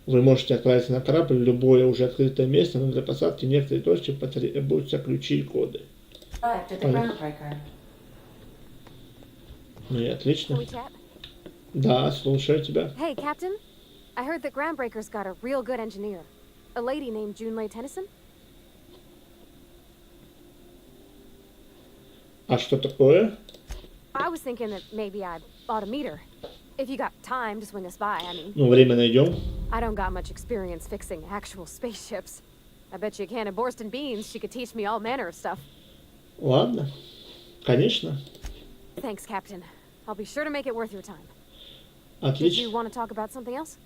Вы можете отправиться на корабль в любое уже открытое место, но для посадки в некоторые точки потребуются ключи и коды. Ну и отлично. Да, слушаю тебя. Hey, Captain. I heard that Groundbreaker's got a real good engineer. A lady named Junlei Tennyson. А что такое? I was thinking that maybe I ought to meet her. If you got time to swing us by, I mean. Ну, время найдем. I don't got much experience fixing actual spaceships. I bet you a can of Borston beans she could teach me all manner of stuff. Ладно. Конечно. Thanks, Captain. I'll be sure to make it worth your time. Отлично. Did you want to talk about something else?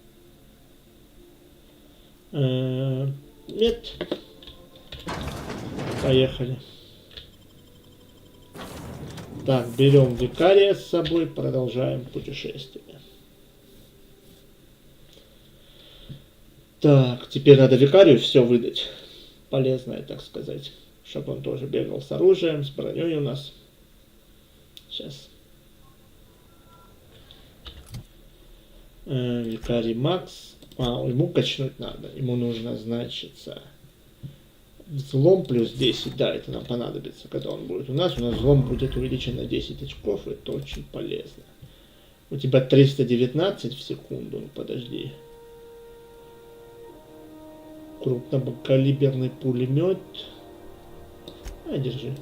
Нет. Поехали. Так, берем викария с собой, продолжаем путешествие. Так, теперь надо викарию все выдать. Полезное, так сказать. Чтобы он тоже бегал с оружием, с броней у нас. Сейчас. Викарий Макс. Ему качнуть надо. Ему нужно, значится, взлом плюс 10. Да, это нам понадобится, когда он будет у нас. У нас взлом будет увеличен на 10 очков. Это очень полезно. У тебя 319 в секунду. Ну, подожди. Крупнокалиберный пулемет. Держи.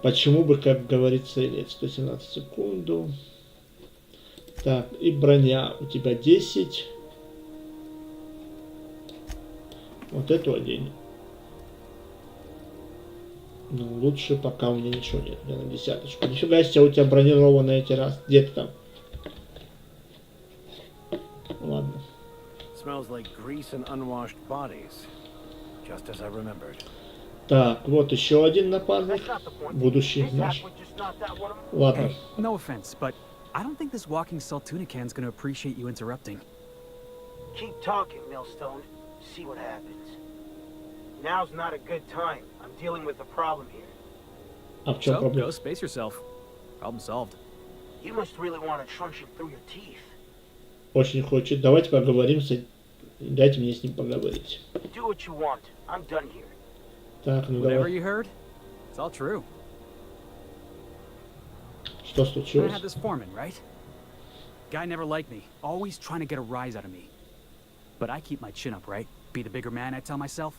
Почему бы, как говорится, нет, 117 секунду. Так, и броня у тебя 10. Вот эту одень. Ну, лучше пока у меня ничего нет. Я на десяточку. Нифига себе, у тебя бронированная эти раз. Где ты там? Ладно. Smells like grease and unwashed bodies. Just as I remembered. Так, вот еще один напарник. Будущий наш. Ладно. Hey, no offense, but I don't think this walking Saltuna can's gonna appreciate you interrupting. Keep talking, Millstone. See what happens. Now's not a good time. I'm dealing with a problem here. А в чем So, проблема? go space yourself. Problem solved. You must really want to truncheon through your teeth. Очень хочет. Давайте поговорим с... Дайте мне с ним поговорить. Do what you want. I'm done here. Так, ну Whatever давай. you heard, it's all true. Что I случилось? had this foreman, right? Guy never liked me, always trying to get a rise out of me. But I keep my chin up, right? Be the bigger man, I tell myself.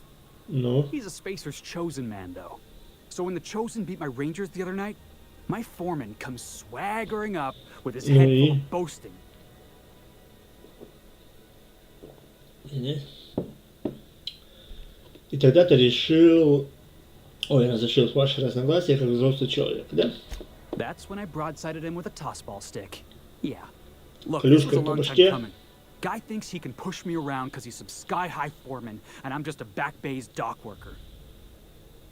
Ну? He's a Spacer's chosen man, though. So when the chosen beat my Rangers the other night, my foreman comes swaggering up with his head full of boasting. И тогда ты решил... Ой, разрешил ваши разногласия как взрослый человек, да? That's when I broadsided him with a tossball stick. Yeah. Look, this was Клюшкой a по long time башке. coming. Guy thinks he can push me around because he's some sky-high foreman, and I'm just a back bay's dock worker.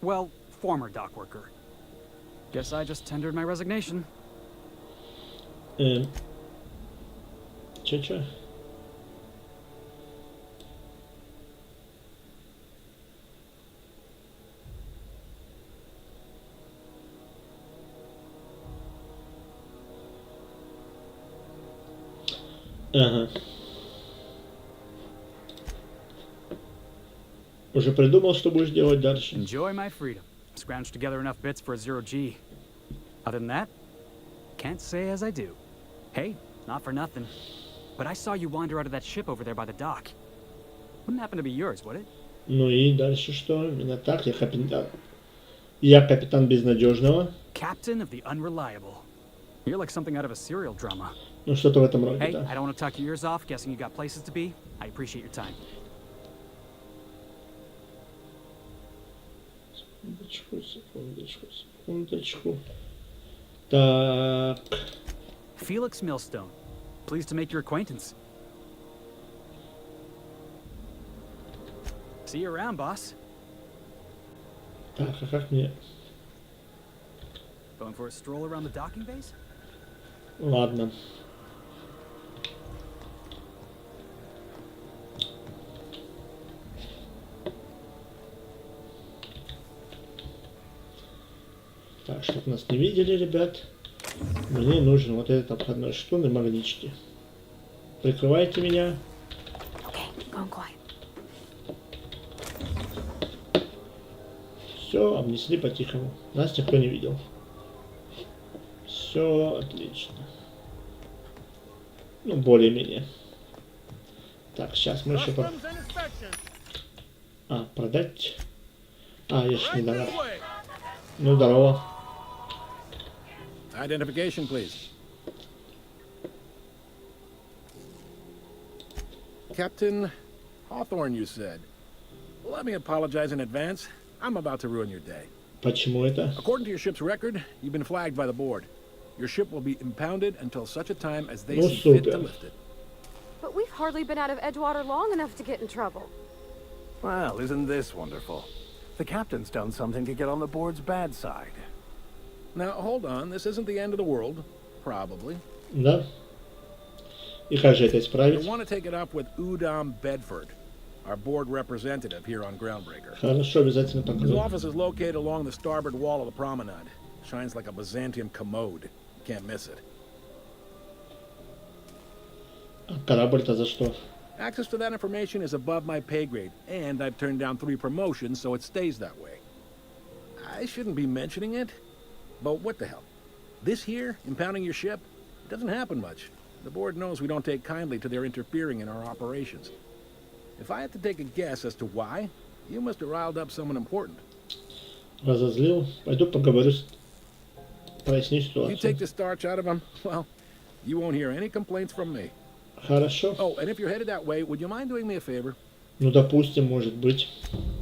Well, former dock worker. Guess I just tendered my resignation. Чё? Ага. Уже придумал, что будешь делать дальше? Enjoy my freedom. Scrounged together enough bits for a 0G. Other than that, can't say as I do. Hey, not for nothing, but I saw you wander out of that ship over there by the dock. Wouldn't happen to be yours, would it? Ну и дальше что? Именно так, я капитан. Я капитан безнадежного. Captain of the Unreliable. You're like something out of a serial drama. Ну что-то в этом роде, Hey, да. I don't want to talk your ears off, guessing you got places to be. I appreciate your time. Секундочку. Так. Felix Millstone. Pleased to make your acquaintance. See you around, boss. Так, а как мне... Going for a stroll around the docking base? Ладно. Так, чтобы нас не видели, ребят, мне нужен вот этот обходной штун и магнички. Прикрывайте меня. Okay, keep going quiet. Все, обнесли по-тихому. Нас никто не видел. Все отлично. Ну, более-менее. Так, сейчас мы еще... А, продать? А, я ж не донат. Ну, здорово. Identification, please. Captain Hawthorne, you said. Let me apologize in advance. I'm about to ruin your day. Почему это? According to your ship's record, you've been flagged by the board. Your ship will be impounded until such a time as they Ну, see fit to супер. lift it. But we've hardly been out of Edgewater long enough to get in trouble. Well, isn't this wonderful? The captain's done something to get on the board's bad side. Now, hold on. This isn't the end of the world. Probably. Да. И как же это You'll исправить? want to take it up with Udom Bedford, our board representative here on Groundbreaker. Хорошо, обязательно His покажу. office is located along the starboard wall of the promenade. Shines like a Byzantium commode. Can't miss it. А корабль-то за что? Access to that information is above my pay grade, and I've turned down 3 promotions, so it stays that way. I shouldn't be mentioning it, but what the hell? This here, impounding your ship, doesn't happen much. The board knows we don't take kindly to their interfering in our operations. If I had to take a guess as to why, you must have riled up someone important. Разозлил. Пойду поговорю с... Проясню You ситуацию. take the starch out of them, well, you won't hear any complaints from me. Хорошо. Oh, and if you're headed that way, would you mind doing me a favor? Ну, допустим, может быть.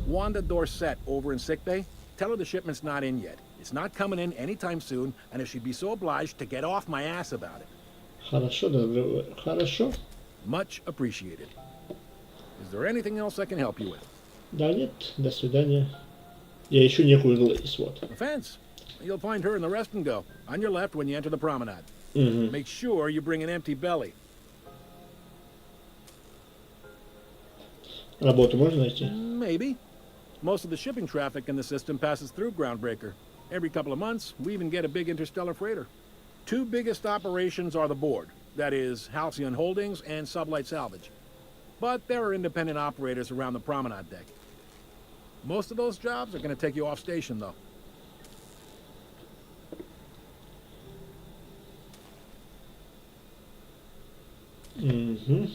Wanda Dorset over in sickbay, tell her the shipment's not in yet. It's not coming in anytime soon, and if she'd be so obliged to get off my ass about it. Хорошо, добро. Хорошо. Much appreciated. Is there anything else I can help you with? Да нет, до свидания. Я ищу некую Глэдис, вот. Offense. You'll find her in the rest and go, on your left when you enter the promenade. Угу. Make sure you bring an empty belly. Работу можно найти? Maybe. Most of the shipping traffic in the system passes through Groundbreaker. Every couple of months, we even get a big interstellar freighter. Two biggest operations are the board. That is, Halcyon Holdings and Sublight Salvage. But there are independent operators around the promenade deck. Most of those jobs are going to take you off station, though. Угу.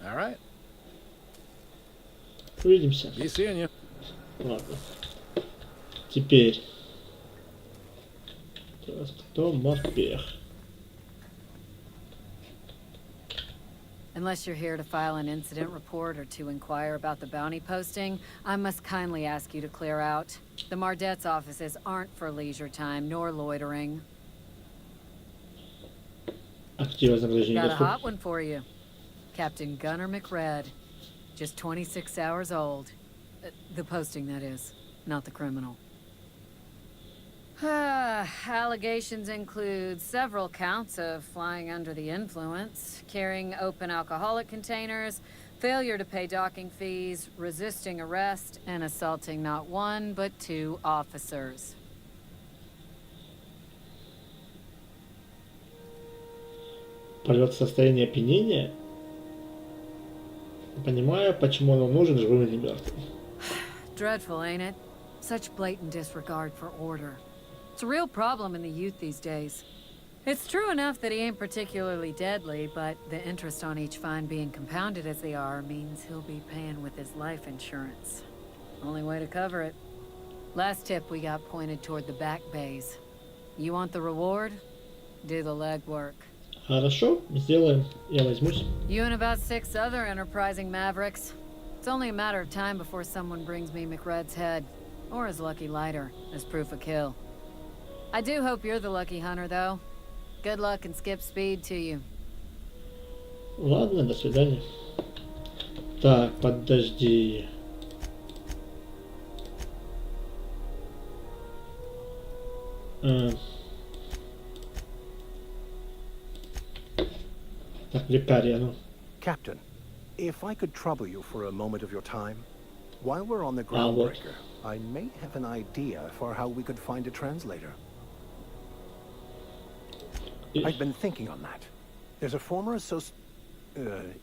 All right. Увидимся. Be seeing you. Ладно. Теперь. Кто морпех? Unless you're here to file an incident report or to inquire about the bounty posting, I must kindly ask you to clear out. The Mardet's offices aren't for leisure time nor loitering. Актив вознаграждения Got a доступен. hot one for you. Captain Gunnar McRed. Just 26 hours old. The posting, that is, not the criminal. Allegations include several counts of flying under the influence, carrying open alcoholic containers, failure to pay docking fees, resisting arrest, and assaulting not one, but two officers. Полет в состоянии опьянения? Понимаю, почему он нужен живым или мертвым. Dreadful, ain't it? Such blatant disregard for order. It's a real problem in the youth these days. It's true enough that he ain't particularly deadly, but the interest on each fine being compounded as they are means he'll be paying with his life insurance. Only way to cover it. Last tip we got pointed toward the back bays. You want the reward? Do the legwork. Хорошо, сделаем. Я возьмусь. You and about 6 other enterprising mavericks. It's only a matter of time before someone brings me McRed's head, or his lucky lighter, as proof of kill. I do hope you're the lucky hunter, though. Good luck and skip speed to you. Ладно, до свидания. Так, подожди. Так, лекаря, ну. Captain, if I could trouble you for a moment of your time, while we're on the вот. Groundbreaker, I may have an idea for how we could find a translator. I've been thinking on that. There's a former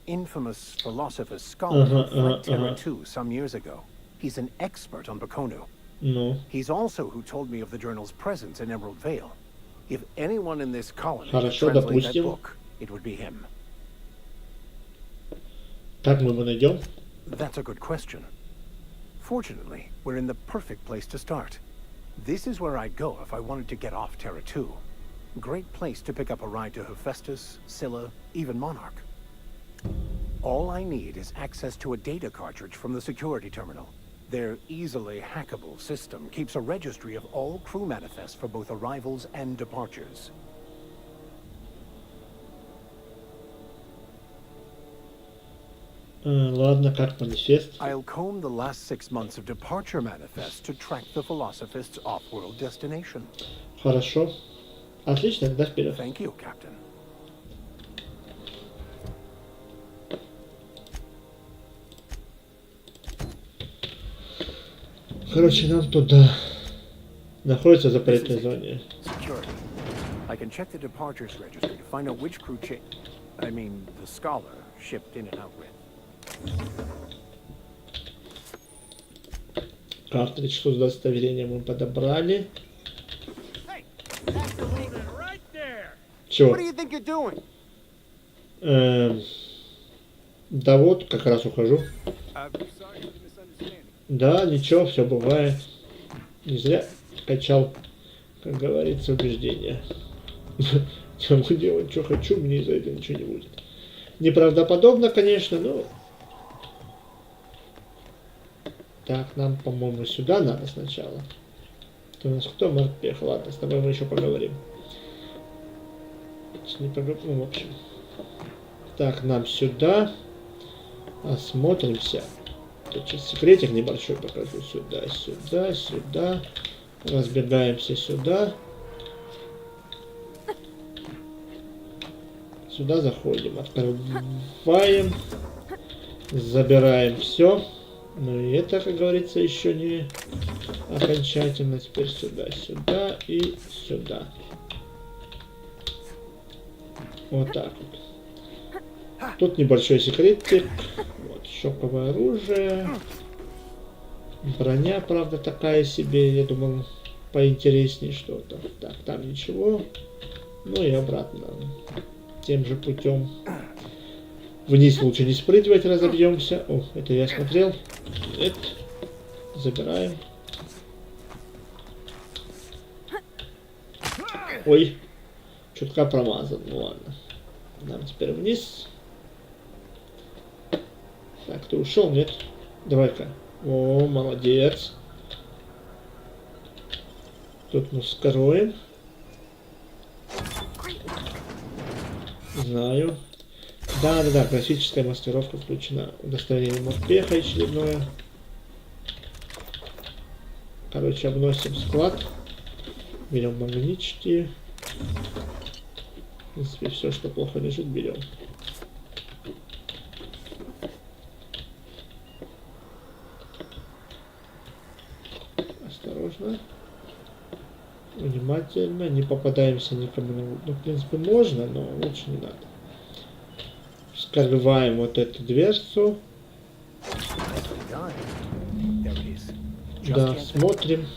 infamous philosopher scholar who fled Terra 2 some years ago. He's an expert on Bakonu. No. He's also who told me of the journal's presence in Emerald Vale. If anyone in this colony could Хорошо, translate that допустим. book, it would be him. Как мы его найдем? That's a good question. Fortunately, we're in the perfect place to start. This is where I'd go if I wanted to get off Terra 2. Great place to pick up a ride to Hephaestus, Scylla, even Monarch. All I need is access to a data cartridge from the security terminal. Their easily hackable system keeps a registry of all crew manifests for both arrivals and departures. Ладно, как манифест? I'll comb the last 6 months of departure manifests to track the Philosophist's off-world destination. Хорошо. Отлично, тогда вперед. Thank you, Captain. Короче, нам туда. Находится запретное зоне. Security. I can check the departures registry to find out which crew the scholar shipped in and out with. Картридж с удостоверением мы подобрали. Чего? Да вот, как раз ухожу. Да, ничего, все бывает. Не зря качал, как говорится, убеждения. Я могу делать, что хочу, мне из-за этого ничего не будет. Неправдоподобно, конечно, но... Так, нам, по-моему, сюда надо сначала. У нас кто? Морпех. Ладно, с тобой мы еще поговорим. Не поговорим, ну, в общем. Так, нам сюда. Осмотримся. Тут сейчас секретик небольшой покажу. Сюда, сюда, сюда. Разбегаемся сюда. Сюда заходим. Открываем. Забираем все. Ну и это, как говорится, еще не окончательно. Теперь сюда, сюда и сюда. Вот так вот. Тут небольшой секретик. Вот, шоковое оружие. Броня, правда, такая себе. Я думал, поинтереснее что-то. Так, там ничего. Ну и обратно. Тем же путем. Вниз лучше не спрыгивать, разобьемся. О, это я смотрел. Это. Забираем. Ой. Чутка промазал. Ну ладно. Нам теперь вниз. Так, ты ушел, нет? Давай-ка. О, молодец. Тут мы вскроем. Знаю. Да, классическая маскировка включена. Удостоверение морпеха очередное. Короче, обносим склад. Берем магнитики. В принципе, все, что плохо лежит, берем. Осторожно. Внимательно. Не попадаемся никому на... Ну, в принципе, можно, но лучше не надо. Вскрываем вот эту дверцу. Да, смотрим.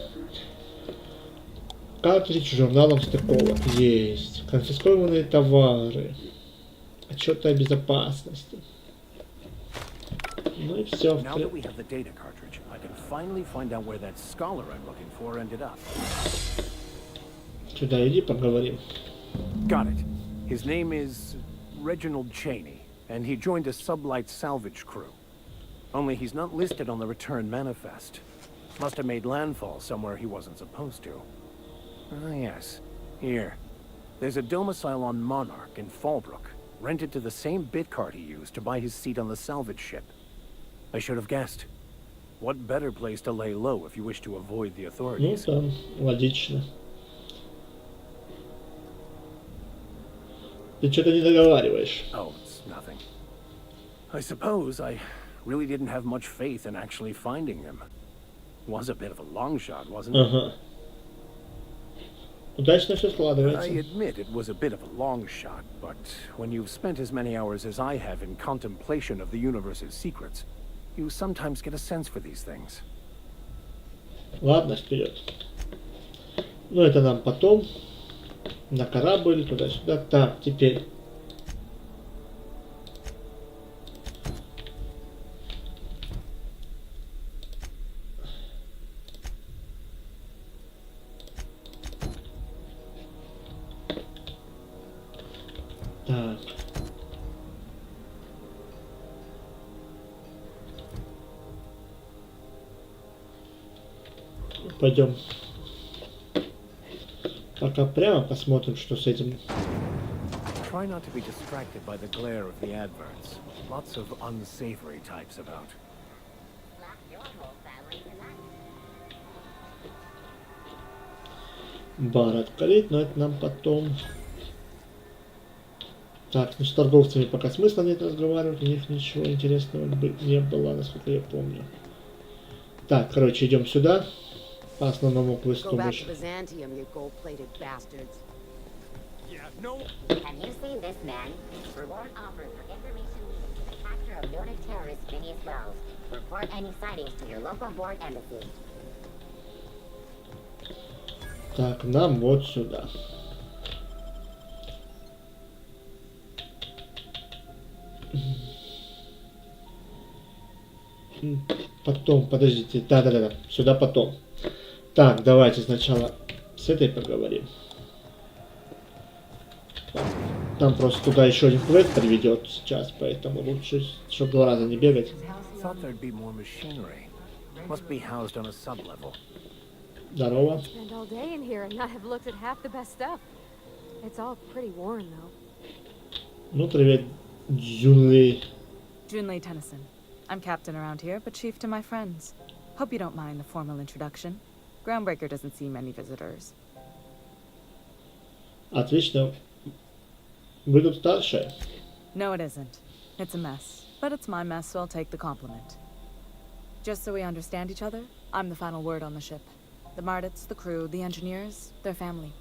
Картридж с журналом стыковок. Есть. Конфискованные товары. Отчеты о безопасности. Ну и все. Сюда иди, поговорим. Got it. His name is Reginald Cheney, and he joined a sublight salvage crew. Only he's not listed on the return manifest. Must have made landfall somewhere he wasn't supposed to. Ah, yes. Here. There's a domicile on Monarch in Fallbrook, rented to the same bit card he used to buy his seat on the salvage ship. I should have guessed. What better place to lay low if you wish to avoid the authorities? Ну, там логично. Ты что-то не договариваешь. Oh, it's nothing. I suppose I really didn't have much faith in actually finding him. Was a bit of a long shot, wasn't it? Ага. Удачно все складывается. I admit it was a bit of a long shot, but when you've spent as many hours as I have in contemplation of the universe's secrets, you sometimes get a sense for these things. Ладно, вперед. Ну, это нам потом. На корабль, туда-сюда. Так, теперь. Так. Пойдем. Пока прямо посмотрим, что с этим. Try not to be distracted by the glare of the adverts. Lots of unsavory types about. Бар открыть, но это нам потом. Так, ну с торговцами пока смысла нет разговаривать, у них ничего интересного не было, насколько я помню. Так, короче, идем сюда. По основному квесту Go back больше. to Byzantium, you gold-plated bastards. No. Have you seen this man? Reward offered for information leading to the capture of noted terrorist Phineas Wells. Report any sightings to your local board embassy. Так, нам вот сюда. Потом, подождите. Да. Сюда потом. Так, давайте сначала с этой поговорим. Там просто туда еще один квест приведет сейчас, поэтому лучше, чтобы 2 раза не бегать. Thought there'd be more machinery. Must be housed on a sublevel. Здорово. Spend all day in here and not have looked at half the best stuff. It's all pretty worn, though. Ну, привет, Джунли. Junlei Tennyson. I'm captain around here, but chief to my friends. Hope you don't mind the formal introduction. Groundbreaker doesn't see many visitors. Отлично. Вы тут старшая? No, it isn't. It's a mess. But it's my mess, so I'll take the compliment. Just so we understand each other, I'm the final word on the ship. The Mardits, the crew, the engineers, their family.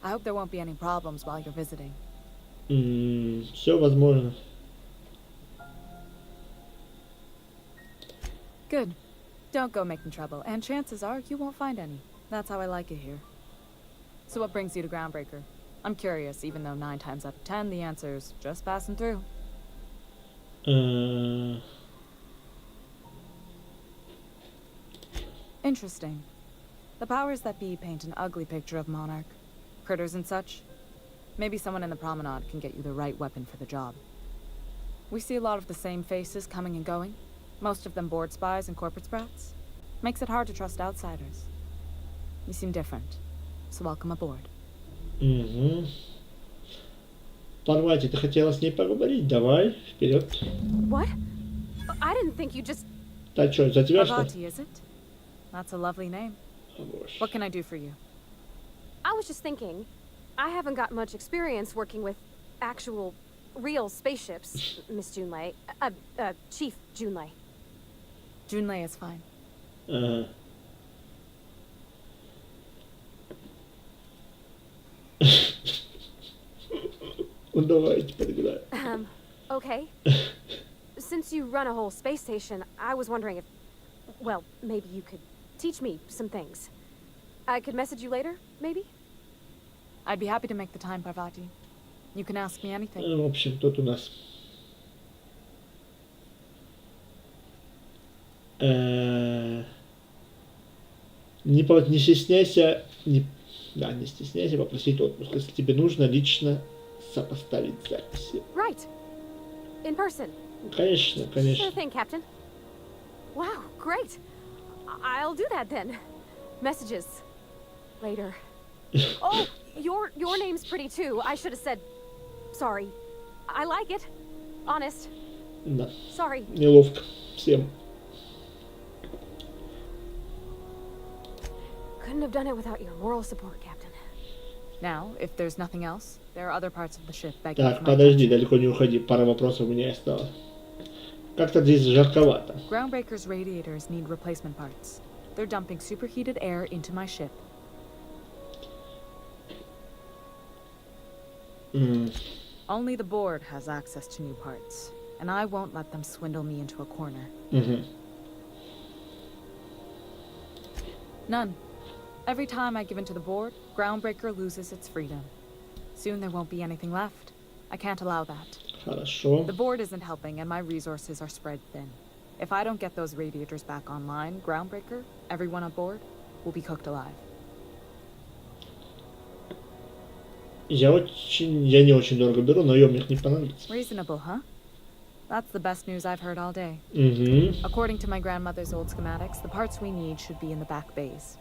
I hope there won't be any problems while you're visiting. Все возможно. Good. Don't go making trouble, and chances are you won't find any. That's how I like it here. So what brings you to Groundbreaker? I'm curious, even though 9 times out of 10 the answer's just passing through. Interesting. The powers that be paint an ugly picture of Monarch. Critters and such. Maybe someone in the promenade can get you the right weapon for the job. We see a lot of the same faces coming and going. Most of them board spies and corporate sprats. Makes it hard to trust outsiders. You seem different, so welcome aboard. Парвати, ты хотела с ней поговорить? Давай, вперед. What? I didn't think you just... Да что, за тебя что? Parvati, is it? That's a lovely name. What can I do for you? I was just thinking, I haven't got much experience working with actual, real spaceships, Miss Junlei. Chief Junlei. Junlei is fine. Давайте подыграем. Okay. Since you run a whole space station, I was wondering if, well, maybe you could teach me some things. I could message you later, maybe? I'd be happy to make the time, Parvati. You can ask me anything. В общем, тут у нас... Не стесняйся, не стесняйся попросить отпуск, если тебе нужно лично сопоставить записи. Right. In person. Конечно. Sure thing, Captain. Wow, great. I'll do that then. Messages. Later. Oh, your name's pretty too. I should have said sorry. I like it. Honest. Да. Sorry. Неловко всем. Couldn't have done it without your moral support, Captain. Now, if there's nothing else, there are other parts of the ship begging Так, for my подожди, attention. далеко не уходи. Пара вопросов у меня осталось. Как-то здесь жарковато. Groundbreaker's radiators need replacement parts. They're dumping superheated air into my ship. Only the board has access to new parts, and I won't let them swindle me into a corner. None. Every time I give in to the board, Groundbreaker loses its freedom. Soon there won't be anything left. I can't allow that. Хорошо. The board isn't helping, and my resources are spread thin. If I don't get those radiators back online, Groundbreaker, everyone on board, will be cooked alive. Я не очень дорого беру, наемник не понадобится. Reasonable, huh? That's the best news I've heard all day. According to my grandmother's old schematics, the parts we need should be in the back bays.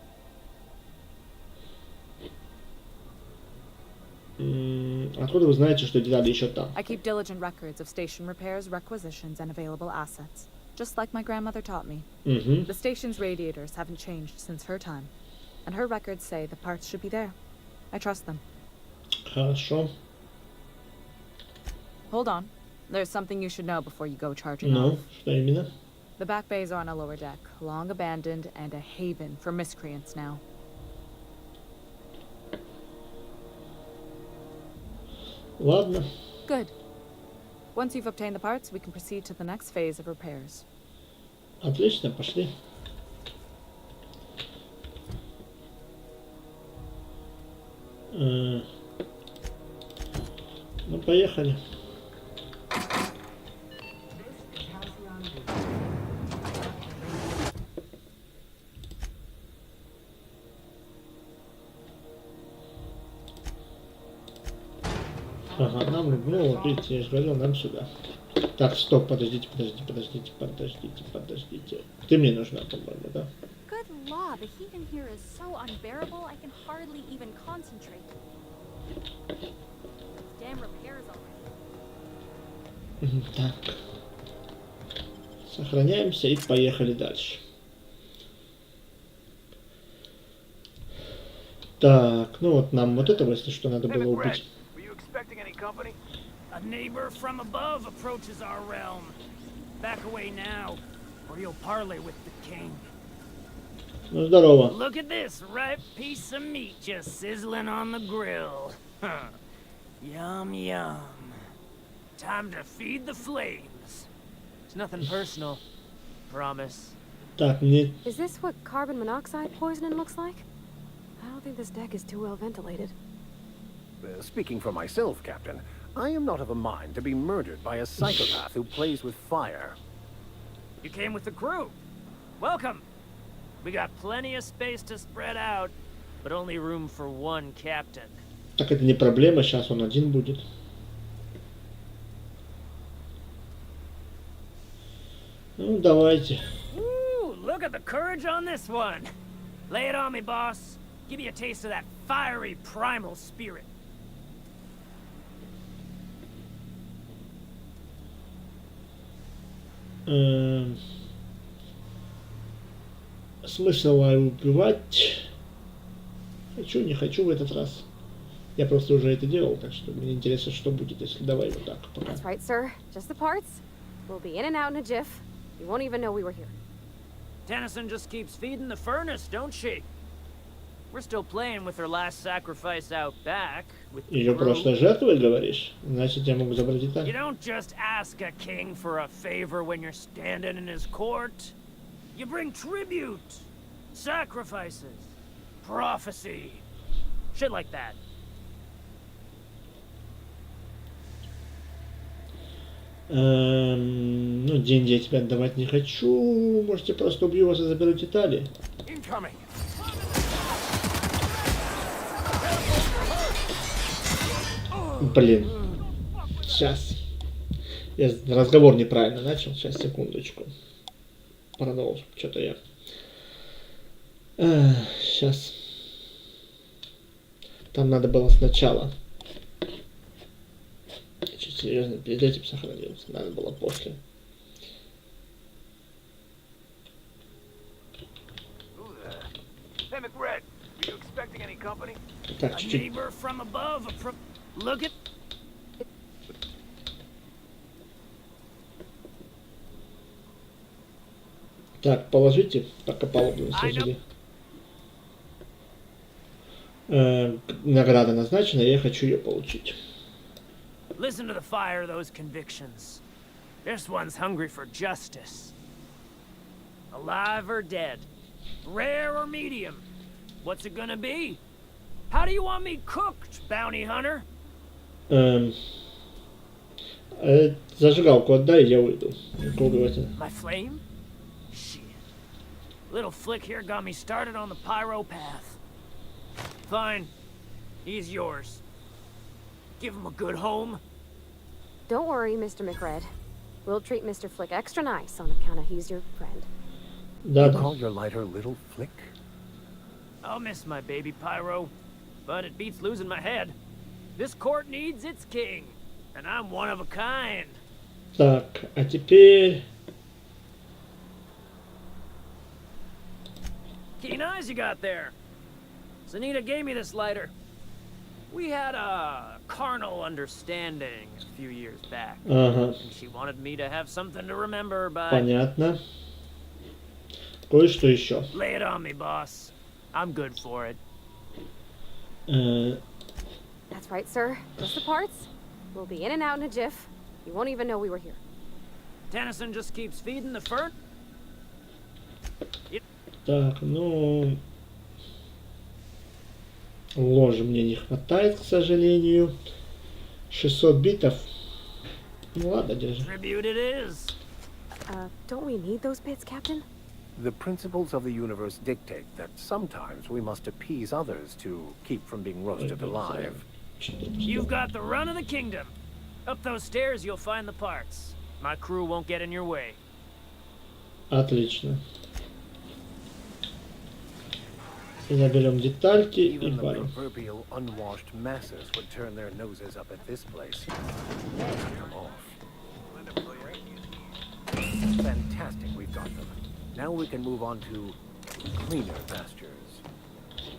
Откуда вы знаете, что детали еще там? I keep diligent records of station repairs, requisitions, and available assets, just like my grandmother taught me. The station's radiators haven't changed since her time, and her records say the parts should be there. I trust them. Хорошо. Hold on. There's something you should know before you go charging Ну, off. что именно? The back bays are on a lower deck, long abandoned and a haven for miscreants now. Ладно. Good. Once you've obtained the parts, we can proceed to the next phase of repairs. Отлично, пошли. Ну, поехали. Ага, нам, ну вот видите, я же говорил, нам сюда. Так, стоп, подождите. Ты мне нужна, по-моему, да? Good law, the heat in here is so unbearable, I can hardly even concentrate. Damn repairs already. Так. Сохраняемся и поехали дальше. Так, ну вот нам вот этого, если что, надо было убить. A neighbor from above approaches our realm. Back away now, or you'll parley with the king. Ну, здорово. Look at this ripe piece of meat just sizzling on the grill. Yum, yum. Time to feed the flames. It's nothing personal. Promise. Так, не... Is this what carbon monoxide poisoning looks like? I don't think this deck is too well ventilated. Speaking for myself, Captain, I am not of a mind to be murdered by a psychopath who plays with fire. You came with the crew. Welcome. We got plenty of space to spread out, but only room for one captain. Так это не проблема, сейчас он один будет. Ну, давайте. Ooh, look at the courage on this one. Lay it on me, boss. Give me a taste of that fiery primal spirit. Смысла убивать? Хочу, не хочу в этот раз. Я просто уже это делал, так что мне интересно, что будет, если давай вот так пока. That's right, sir. Just the parts. We'll be in and out in a jiff. You won't even know we were here. Tennyson just keeps feeding the furnace, don't she? We're still playing with her last sacrifice out back. With the Ее crew. просто жертвой, говоришь? Значит, я могу забрать и так. You don't just ask a king for a favor when you're standing in his court. You bring tribute, sacrifices, prophecy, shit like that. Ну, деньги я тебе отдавать не хочу. Можете просто убью вас и заберу детали. Incoming. Блин. Сейчас. Я разговор неправильно начал. Сейчас, секундочку. Продолжим. Что-то я... Сейчас. Там надо было сначала. Чуть серьезно, перед этим сохранился. Надо было после. Hey, McRed, were you expecting any company? Так, A чуть-чуть. neighbor from above. Look at. Так, положите, пока палубу сожгли. Награда назначена, я хочу ее получить. Listen to the fire of those convictions. This one's hungry for justice. Alive or dead? Rare or medium? What's it gonna be? How do you want me cooked, bounty hunter? Зажигалку отдай, я уйду. My flame? Shit. Little flick here got me started on the pyro path. Fine. He's yours. Give him a good home. Don't worry, Mr. McRed. We'll treat Mr. Flick extra nice on account of he's your friend. You call your lighter Little Flick? I'll miss my baby pyro, but it beats losing my head. This court needs its king, and I'm one of a kind. Так, а теперь... Keen eyes you got there. Zanita gave me this lighter. We had a carnal understanding a few years back. Ага. And she wanted me to have something to remember by... Понятно. Кое-что еще. Lay it on me, boss. I'm good for it. That's right, sir. Just the parts. We'll be in and out in a jiff. You won't even know we were here. Tennyson just keeps feeding the fern. Так, ну... Ложи мне не хватает, к сожалению. 600 битов. Ну ладно, держи. Tribute it is. Don't we need those bits, Captain? The principles of the universe dictate that sometimes we must appease others to keep from being roasted alive. You've got the run of the kingdom. Up those stairs, you'll find the parts. My crew won't get in your way. Отлично. Заберем детальки и Even the валим. proverbial unwashed masses would turn their noses up at this place. Come off. Fantastic, we've got them. Now we can move on to cleaner pastures.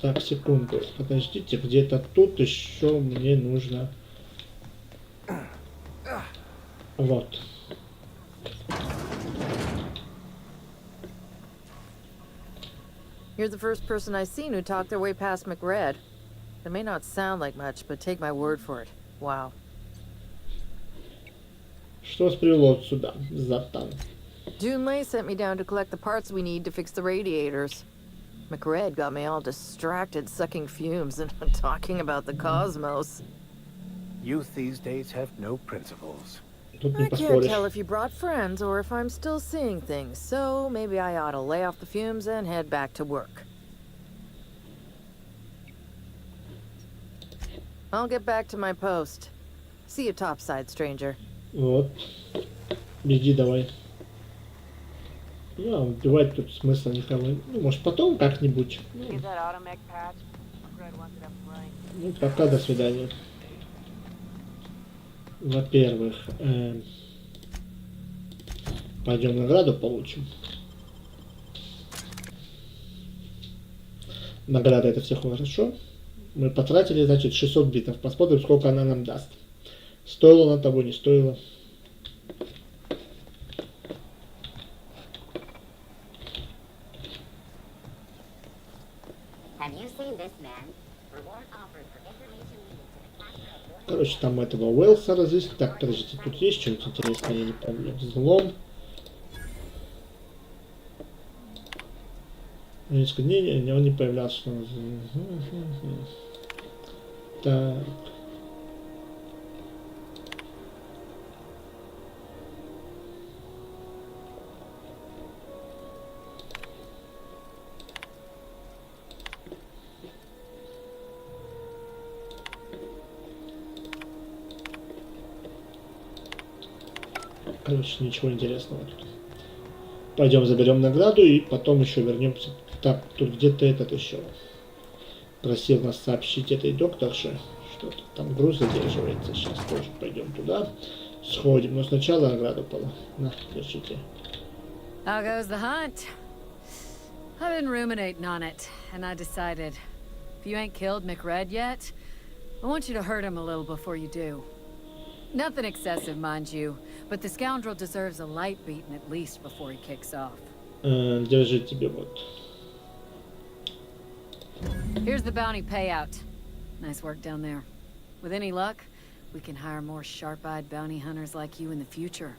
Так, секунду. Подождите, где-то тут еще мне нужно... Вот. You're the first person I've seen who talked their way past McRed. It may not sound like much, but take my word for it. Wow. Что вас привело сюда, Затан? Junlei sent me down to collect the parts we need to fix the radiators. McRed got me all distracted sucking fumes and talking about the cosmos. Youth these days have no principles. Тут не I can't поспоришь. tell if you brought friends or if I'm still seeing things, so maybe I ought to lay off the fumes and head back to work. I'll get back to my post. See you topside, stranger. Вот. Беги давай. Ну, убивать тут смысла никого. Ну, может, потом как-нибудь. Ну, пока, до свидания. Во-первых, пойдем награду получим. Награда — это все хорошо. Мы потратили, значит, 600 битов. Посмотрим, сколько она нам даст. Стоило на того, не стоило. Have you seen this man? Reward offered for information needed to the capture of your... Короче, там этого Уэллса разыскать. Так, подождите, тут есть что-нибудь интересное, я не помню. Взлом. Несколько дней он не появлялся. Так. Короче, ничего интересного тут. Пойдем заберем награду и потом еще вернемся. Так, тут где-то этот еще просил нас сообщить этой докторше, что там груз задерживается. Сейчас тоже пойдем туда, сходим. Но сначала награду пала. На, держите. How goes the hunt? I've been ruminating on it, and I decided, if you ain't killed McRed yet, I want you to hurt him a little before you do. Nothing excessive, mind you, but the scoundrel deserves a light beating at least before he kicks off. Держи тебе вот. Here's the bounty payout. Nice work down there. With any luck, we can hire more sharp-eyed bounty hunters like you in the future.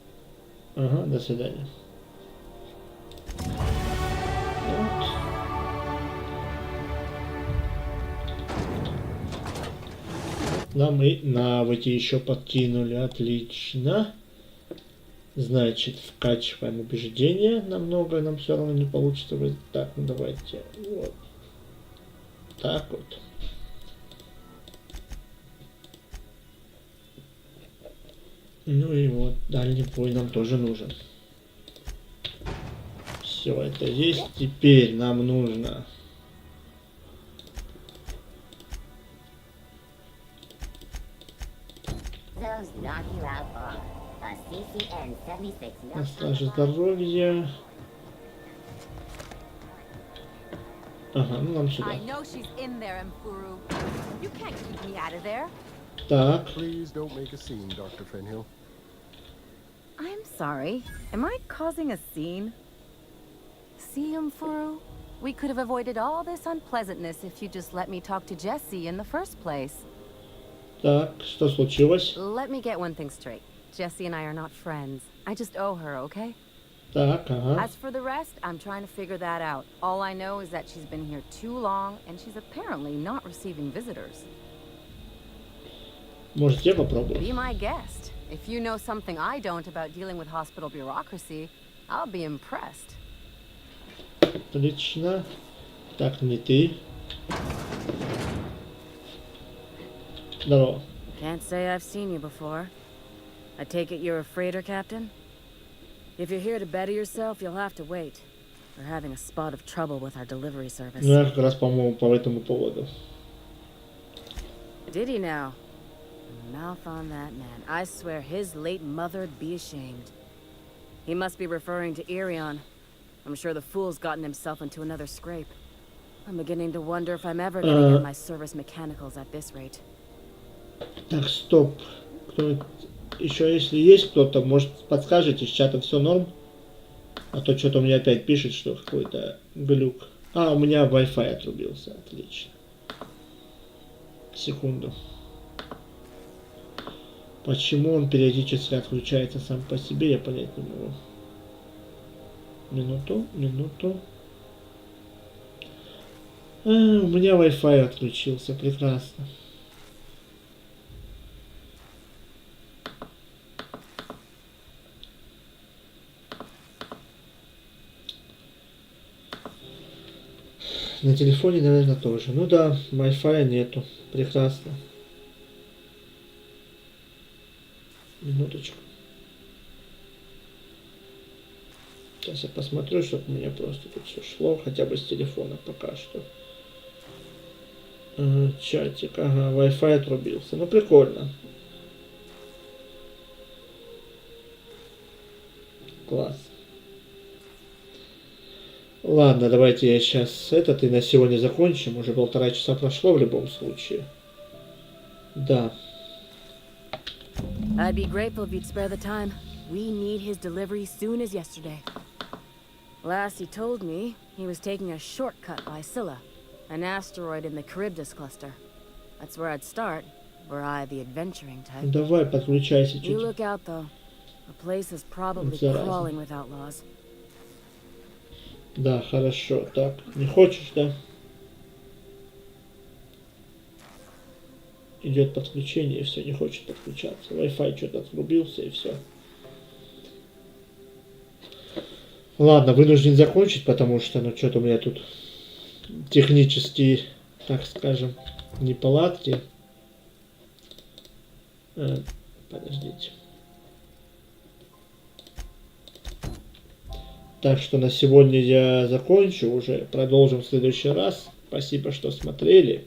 Ага, до свидания. Нам и навыки еще подкинули. Отлично. Значит, вкачиваем убеждение. Намного нам все равно не получится. Так, ну давайте. Вот. Так вот. Ну и вот, дальний бой нам тоже нужен. Все это есть. Теперь нам нужно... Стражи здоровья. Ага, ну нам сюда. Так. Please don't make a scene, Dr. Fenhill. I'm sorry. Am I causing a scene? See, Furu? We could have avoided all this unpleasantness if you just let me talk to Jessie in the first place. Так, что случилось? Let me get one thing straight. Jessie and I are not friends. I just owe her, okay? Так, ага. As for the rest, I'm trying to figure that out. All I know is that she's been here too long, and she's apparently not receiving visitors. Может, я попробую? Be my guest. If you know something I don't about dealing with hospital bureaucracy, I'll be impressed. Отлично. Так, не ты. Здорово. Can't say I've seen you before. I take it you're a freighter captain? If you're here to better yourself, you'll have to wait. We're having a spot of trouble with our delivery service. Ну, я как раз, по-моему, по этому поводу. Did he now? Mouth on that man. I swear his late mother'd be ashamed. He must be referring to Irion. I'm sure the fool's gotten himself into another scrape. I'm beginning to wonder if I'm ever gonna get my service mechanicals at this rate. Так, стоп. Кто... Еще если есть кто-то, может, подскажете, с чата все норм? А то что-то мне опять пишет, что какой-то глюк. А, у меня Wi-Fi отрубился. Отлично. Секунду. Почему он периодически отключается сам по себе, я понять не могу. Минуту. У меня Wi-Fi отключился. Прекрасно. На телефоне, наверное, тоже. Ну да, Wi-Fi нету. Прекрасно. Минуточку. Сейчас я посмотрю, чтобы у меня просто тут все шло, хотя бы с телефона пока что. Чатик, ага, Wi-Fi отрубился. Ну прикольно. Класс. Ладно, давайте я сейчас этот и на сегодня закончим. Уже 1,5 часа прошло в любом случае. Да. I'd be grateful if you'd spare the time. We need his delivery soon as yesterday. Last he told me, he was taking a shortcut by Scylla, an asteroid in the Charybdis cluster. That's where I'd start, were I the adventuring type. Давай, подключайся чуть. You look out, though. The place is probably crawling with outlaws. Да, хорошо. Так, не хочешь, да? Идет подключение, и все, не хочет подключаться. Wi-Fi что-то отрубился, и все. Ладно, вынужден закончить, потому что, ну, что-то у меня тут технические, так скажем, неполадки. Подождите. Так что на сегодня я закончу уже. Продолжим в следующий раз. Спасибо, что смотрели.